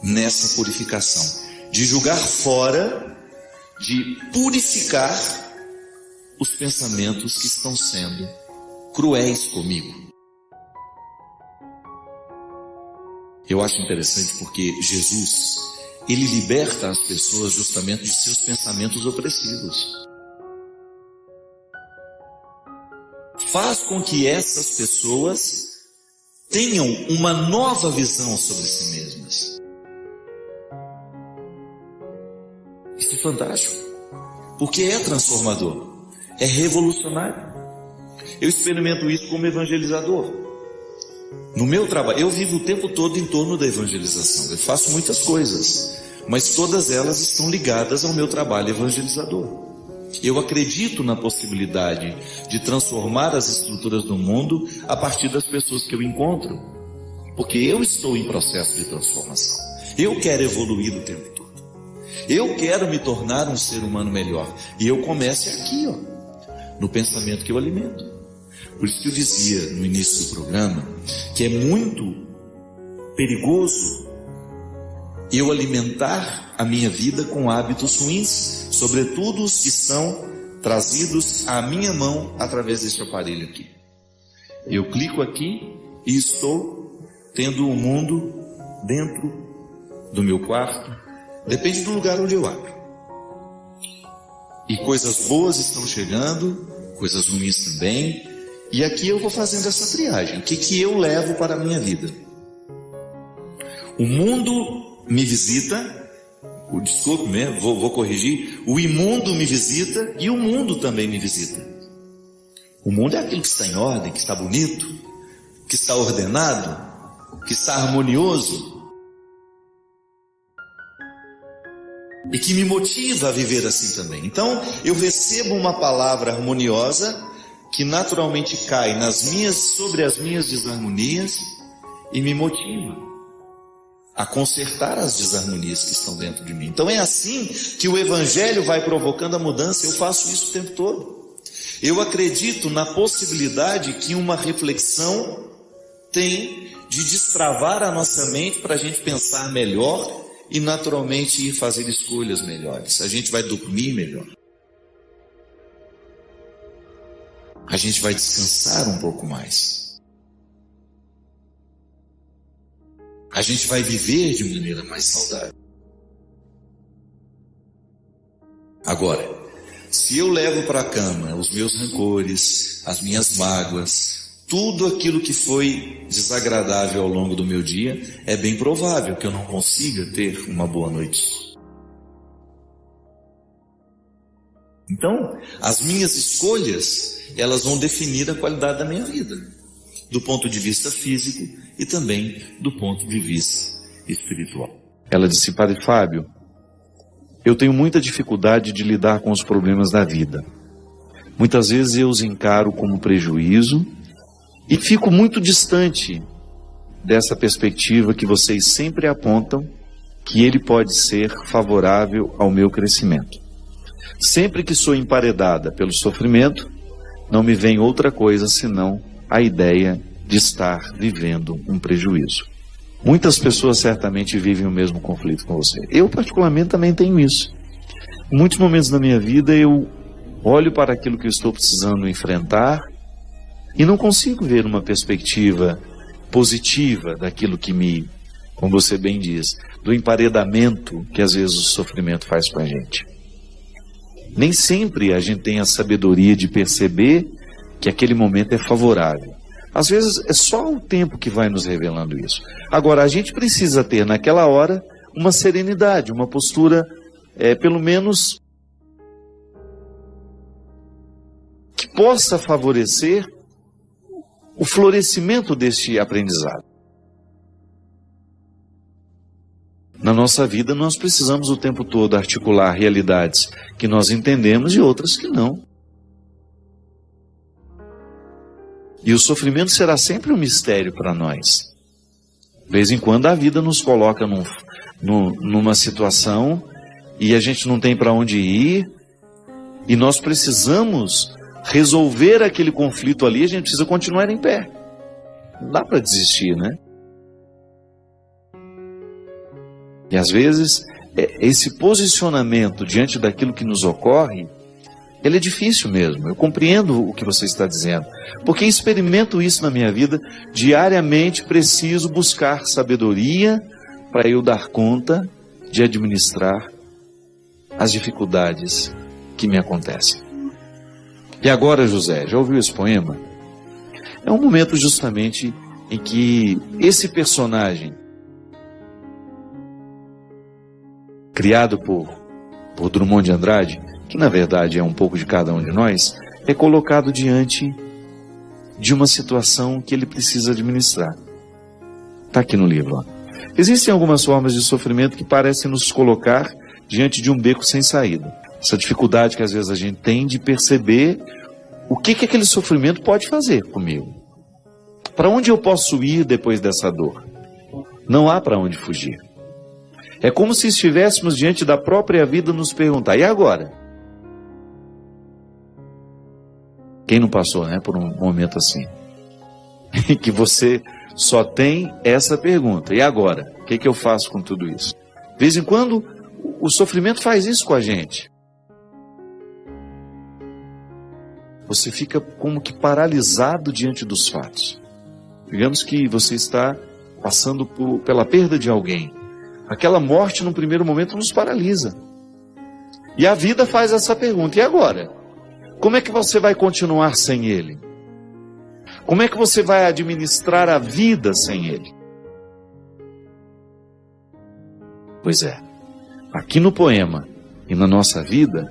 Speaker 9: Nessa purificação. De julgar fora, de purificar os pensamentos que estão sendo cruéis comigo. Eu acho interessante porque Jesus, ele liberta as pessoas justamente de seus pensamentos opressivos. Faz com que essas pessoas tenham uma nova visão sobre si mesmas. Isso é fantástico, porque é transformador, é revolucionário. Eu experimento isso como evangelizador. No meu trabalho, eu vivo o tempo todo em torno da evangelização. Eu faço muitas coisas, mas todas elas estão ligadas ao meu trabalho evangelizador. Eu acredito na possibilidade de transformar as estruturas do mundo a partir das pessoas que eu encontro, porque eu estou em processo de transformação. Eu quero evoluir o tempo todo. Eu quero me tornar um ser humano melhor. E eu começo aqui, no pensamento que eu alimento. Por isso que eu dizia no início do programa que é muito perigoso eu alimentar a minha vida com hábitos ruins, sobretudo os que são trazidos à minha mão através deste aparelho aqui. Eu clico aqui e estou tendo o mundo dentro do meu quarto, depende do lugar onde eu abro. E coisas boas estão chegando, coisas ruins também, E aqui eu vou fazendo essa triagem. O que eu levo para a minha vida? O mundo me visita, desculpe, vou corrigir. O imundo me visita e o mundo também me visita. O mundo é aquilo que está em ordem, que está bonito, que está ordenado, que está harmonioso. E que me motiva a viver assim também. Então, eu recebo uma palavra harmoniosa que naturalmente cai sobre as minhas desarmonias e me motiva a consertar as desarmonias que estão dentro de mim. Então é assim que o Evangelho vai provocando a mudança. Eu faço isso o tempo todo. Eu acredito na possibilidade que uma reflexão tem de destravar a nossa mente para a gente pensar melhor e naturalmente ir fazer escolhas melhores. A gente vai dormir melhor. A gente vai descansar um pouco mais. A gente vai viver de maneira mais saudável. Agora, se eu levo para a cama os meus rancores, as minhas mágoas, tudo aquilo que foi desagradável ao longo do meu dia, é bem provável que eu não consiga ter uma boa noite. Então, as minhas escolhas, elas vão definir a qualidade da minha vida, do ponto de vista físico e também do ponto de vista espiritual.
Speaker 5: Ela disse: Padre Fábio, eu tenho muita dificuldade de lidar com os problemas da vida. Muitas vezes eu os encaro como prejuízo e fico muito distante dessa perspectiva que vocês sempre apontam, que ele pode ser favorável ao meu crescimento. Sempre que sou emparedada pelo sofrimento, não me vem outra coisa senão a ideia de estar vivendo um prejuízo. Muitas pessoas certamente vivem o mesmo conflito com você. Eu particularmente também tenho isso. Em muitos momentos da minha vida eu olho para aquilo que eu estou precisando enfrentar e não consigo ver uma perspectiva positiva daquilo que me, como você bem diz, do emparedamento que às vezes o sofrimento faz com a gente. Nem sempre a gente tem a sabedoria de perceber que aquele momento é favorável. Às vezes é só o tempo que vai nos revelando isso. Agora, a gente precisa ter naquela hora uma serenidade, uma postura, pelo menos, que possa favorecer o florescimento deste aprendizado. Na nossa vida, nós precisamos o tempo todo articular realidades que nós entendemos e outras que não. E o sofrimento será sempre um mistério para nós. De vez em quando a vida nos coloca numa situação e a gente não tem para onde ir e nós precisamos resolver aquele conflito ali, a gente precisa continuar em pé. Não dá para desistir, né? E às vezes, esse posicionamento diante daquilo que nos ocorre, ele é difícil mesmo. Eu compreendo o que você está dizendo, porque experimento isso na minha vida. Diariamente preciso buscar sabedoria para eu dar conta de administrar as dificuldades que me acontecem. E agora, José, já ouviu esse poema? É um momento justamente em que esse personagem, criado por Drummond de Andrade, que na verdade é um pouco de cada um de nós, é colocado diante de uma situação que ele precisa administrar. Está aqui no livro. Ó. Existem algumas formas de sofrimento que parecem nos colocar diante de um beco sem saída. Essa dificuldade que às vezes a gente tem de perceber o que aquele sofrimento pode fazer comigo. Para onde eu posso ir depois dessa dor? Não há para onde fugir. É como se estivéssemos diante da própria vida nos perguntar: e agora? Quem não passou, né, por um momento assim? Que você só tem essa pergunta: e agora? O que eu faço com tudo isso? De vez em quando o sofrimento faz isso com a gente. Você fica como que paralisado diante dos fatos. Digamos que você está passando pela perda de alguém. Aquela morte, num primeiro momento, nos paralisa. E a vida faz essa pergunta: e agora? Como é que você vai continuar sem ele? Como é que você vai administrar a vida sem Ele? Pois é, aqui no poema e na nossa vida,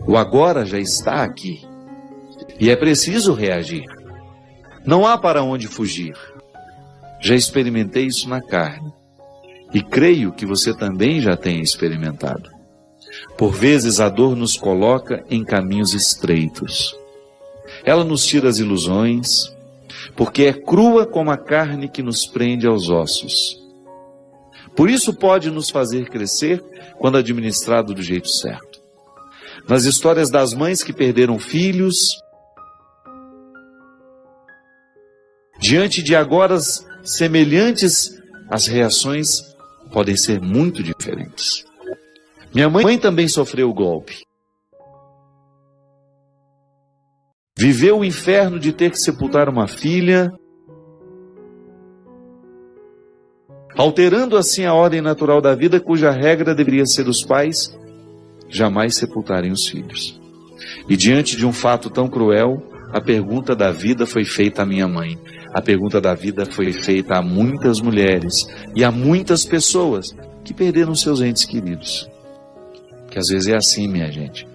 Speaker 5: o agora já está aqui. E é preciso reagir. Não há para onde fugir. Já experimentei isso na carne. E creio que você também já tenha experimentado. Por vezes a dor nos coloca em caminhos estreitos. Ela nos tira as ilusões, porque é crua como a carne que nos prende aos ossos. Por isso pode nos fazer crescer quando administrado do jeito certo. Nas histórias das mães que perderam filhos, diante de agora semelhantes, as reações podem ser muito diferentes. Minha mãe também sofreu o golpe. Viveu o inferno de ter que sepultar uma filha, alterando assim a ordem natural da vida, cuja regra deveria ser os pais jamais sepultarem os filhos. E diante de um fato tão cruel, a pergunta da vida foi feita à minha mãe. A pergunta da vida foi feita a muitas mulheres e a muitas pessoas que perderam seus entes queridos. Que às vezes é assim, minha gente.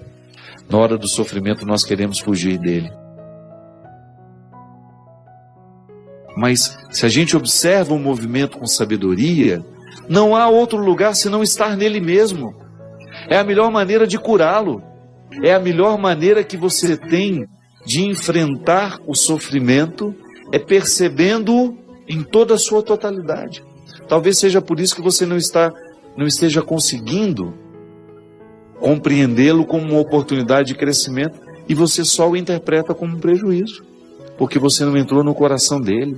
Speaker 5: Na hora do sofrimento nós queremos fugir dele. Mas se a gente observa o movimento com sabedoria, não há outro lugar senão estar nele mesmo. É a melhor maneira de curá-lo. É a melhor maneira que você tem de enfrentar o sofrimento, é percebendo-o em toda a sua totalidade. Talvez seja por isso que você não esteja conseguindo compreendê-lo como uma oportunidade de crescimento e você só o interpreta como um prejuízo, porque você não entrou no coração dele.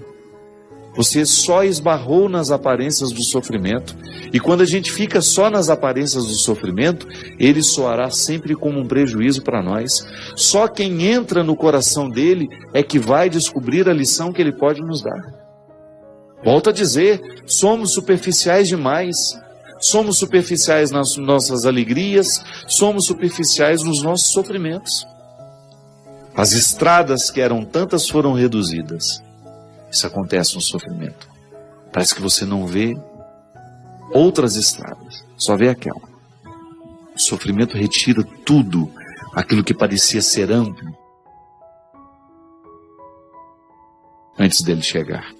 Speaker 5: Você só esbarrou nas aparências do sofrimento. E quando a gente fica só nas aparências do sofrimento, ele soará sempre como um prejuízo para nós. Só quem entra no coração dele é que vai descobrir a lição que ele pode nos dar. Volto a dizer, somos superficiais demais. Somos superficiais nas nossas alegrias, somos superficiais nos nossos sofrimentos. As estradas que eram tantas foram reduzidas. Isso acontece no sofrimento. Parece que você não vê outras estradas, só vê aquela. O sofrimento retira tudo aquilo que parecia ser amplo antes dele chegar.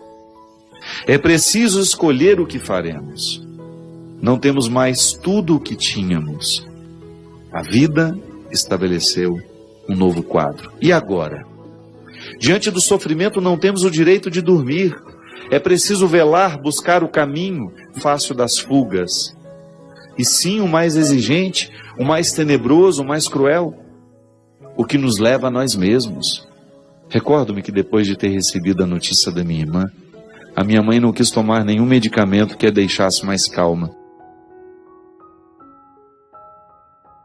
Speaker 5: É preciso escolher o que faremos. Não temos mais tudo o que tínhamos. A vida estabeleceu um novo quadro. E agora? Diante do sofrimento não temos o direito de dormir. É preciso velar, buscar o caminho fácil das fugas. E sim o mais exigente, o mais tenebroso, o mais cruel, o que nos leva a nós mesmos. Recordo-me que depois de ter recebido a notícia da minha irmã, a minha mãe não quis tomar nenhum medicamento que a deixasse mais calma.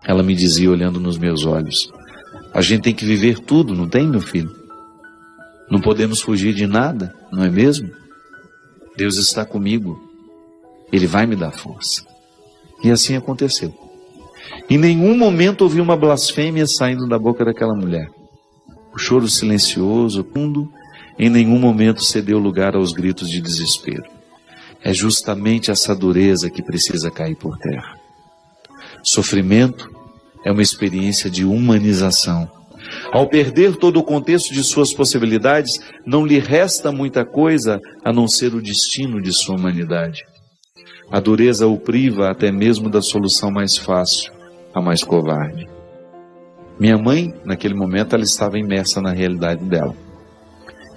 Speaker 5: Ela me dizia, olhando nos meus olhos, a gente tem que viver tudo, não tem, meu filho? Não podemos fugir de nada, não é mesmo? Deus está comigo, Ele vai me dar força. E assim aconteceu. Em nenhum momento ouvi uma blasfêmia saindo da boca daquela mulher. O choro silencioso, fundo, em nenhum momento cedeu lugar aos gritos de desespero. É justamente essa dureza que precisa cair por terra. Sofrimento é uma experiência de humanização. Ao perder todo o contexto de suas possibilidades, não lhe resta muita coisa a não ser o destino de sua humanidade. A dureza o priva até mesmo da solução mais fácil, a mais covarde. Minha mãe, naquele momento, ela estava imersa na realidade dela.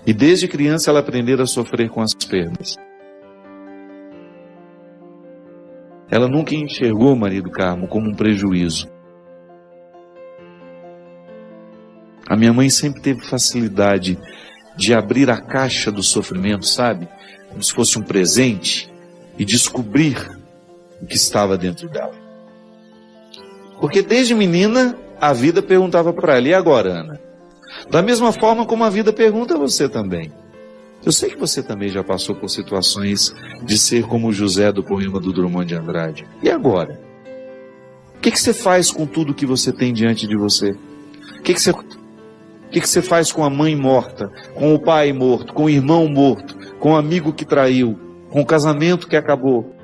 Speaker 5: E desde criança ela aprendera a sofrer com as perdas. Ela nunca enxergou o marido Carmo como um prejuízo. A minha mãe sempre teve facilidade de abrir a caixa do sofrimento, sabe? Como se fosse um presente, e descobrir o que estava dentro dela. Porque desde menina, a vida perguntava para ela, e agora, Ana? Da mesma forma como a vida pergunta a você também. Eu sei que você também já passou por situações de ser como José do poema do Drummond de Andrade. E agora? O que você faz com tudo que você tem diante de você? O que você faz com a mãe morta, com o pai morto, com o irmão morto, com o amigo que traiu, com o casamento que acabou,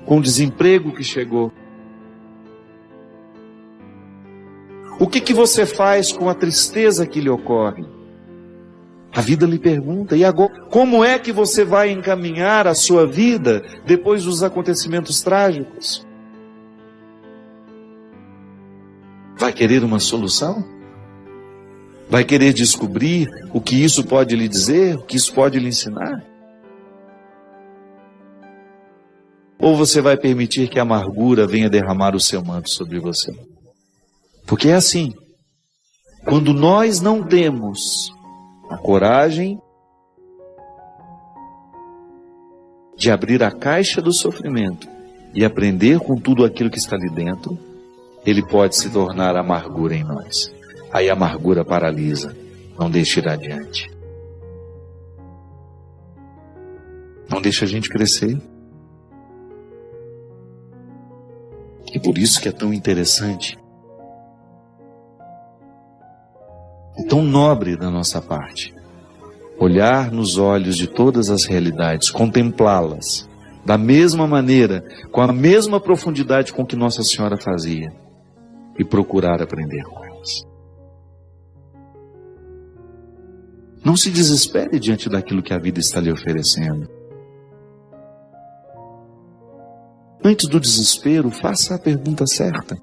Speaker 5: com o desemprego que chegou? O que você faz com a tristeza que lhe ocorre? A vida lhe pergunta, e agora? Como é que você vai encaminhar a sua vida depois dos acontecimentos trágicos? Vai querer uma solução? Vai querer descobrir o que isso pode lhe dizer, o que isso pode lhe ensinar? Ou você vai permitir que a amargura venha derramar o seu manto sobre você? Porque é assim, quando nós não temos a coragem de abrir a caixa do sofrimento e aprender com tudo aquilo que está ali dentro, ele pode se tornar amargura em nós. Aí a amargura paralisa, não deixa ir adiante. Não deixa a gente crescer. E por isso que é tão interessante, é tão nobre da nossa parte, olhar nos olhos de todas as realidades, contemplá-las, da mesma maneira, com a mesma profundidade com que Nossa Senhora fazia, e procurar aprender com elas. Não se desespere diante daquilo que a vida está lhe oferecendo. Antes do desespero, faça a pergunta certa.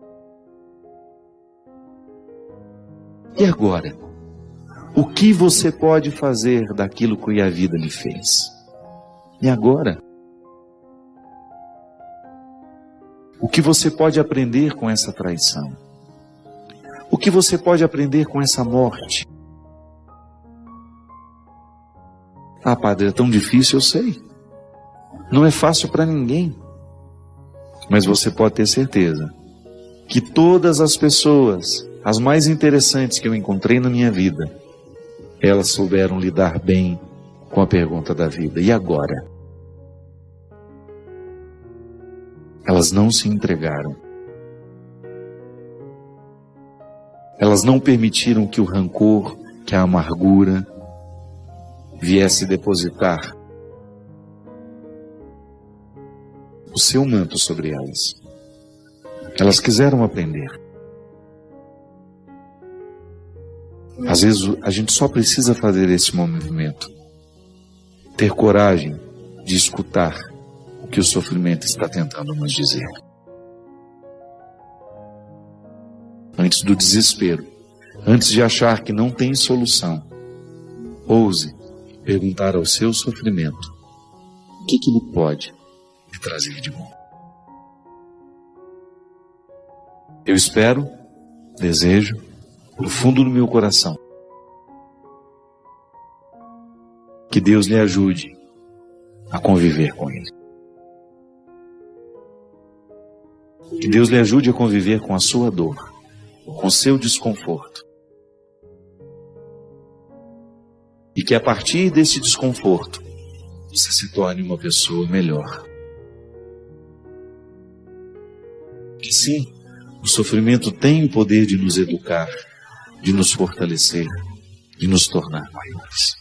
Speaker 5: E agora? O que você pode fazer daquilo que a vida lhe fez? E agora? O que você pode aprender com essa traição? O que você pode aprender com essa morte? Ah, padre, é tão difícil, eu sei. Não é fácil para ninguém. Mas você pode ter certeza que todas as pessoas, as mais interessantes que eu encontrei na minha vida, elas souberam lidar bem com a pergunta da vida. E agora? Elas não se entregaram. Elas não permitiram que o rancor, que a amargura viesse depositar o seu manto sobre elas. Elas quiseram aprender. Às vezes a gente só precisa fazer esse movimento, ter coragem de escutar o que o sofrimento está tentando nos dizer. Antes do desespero, antes de achar que não tem solução, ouse perguntar ao seu sofrimento o que ele pode lhe trazer de bom. Eu espero, desejo, do fundo do meu coração, que Deus lhe ajude a conviver com Ele. Que Deus lhe ajude a conviver com a sua dor, com o seu desconforto. E que a partir desse desconforto, você se torne uma pessoa melhor. Que sim, o sofrimento tem o poder de nos educar, de nos fortalecer, de nos tornar maiores.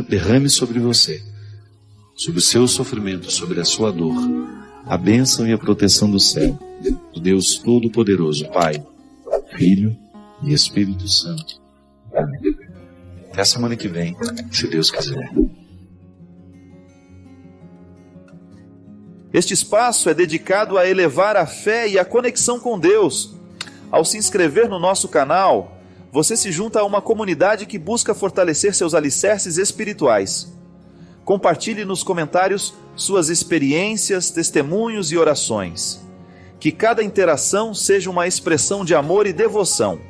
Speaker 5: Derrame sobre você, sobre o seu sofrimento, sobre a sua dor, a bênção e a proteção do céu, do Deus Todo-Poderoso, Pai, Filho e Espírito Santo. Amém. Até a semana que vem, se Deus quiser.
Speaker 10: Este espaço é dedicado a elevar a fé e a conexão com Deus. Ao se inscrever no nosso canal, você se junta a uma comunidade que busca fortalecer seus alicerces espirituais. Compartilhe nos comentários suas experiências, testemunhos e orações. Que cada interação seja uma expressão de amor e devoção.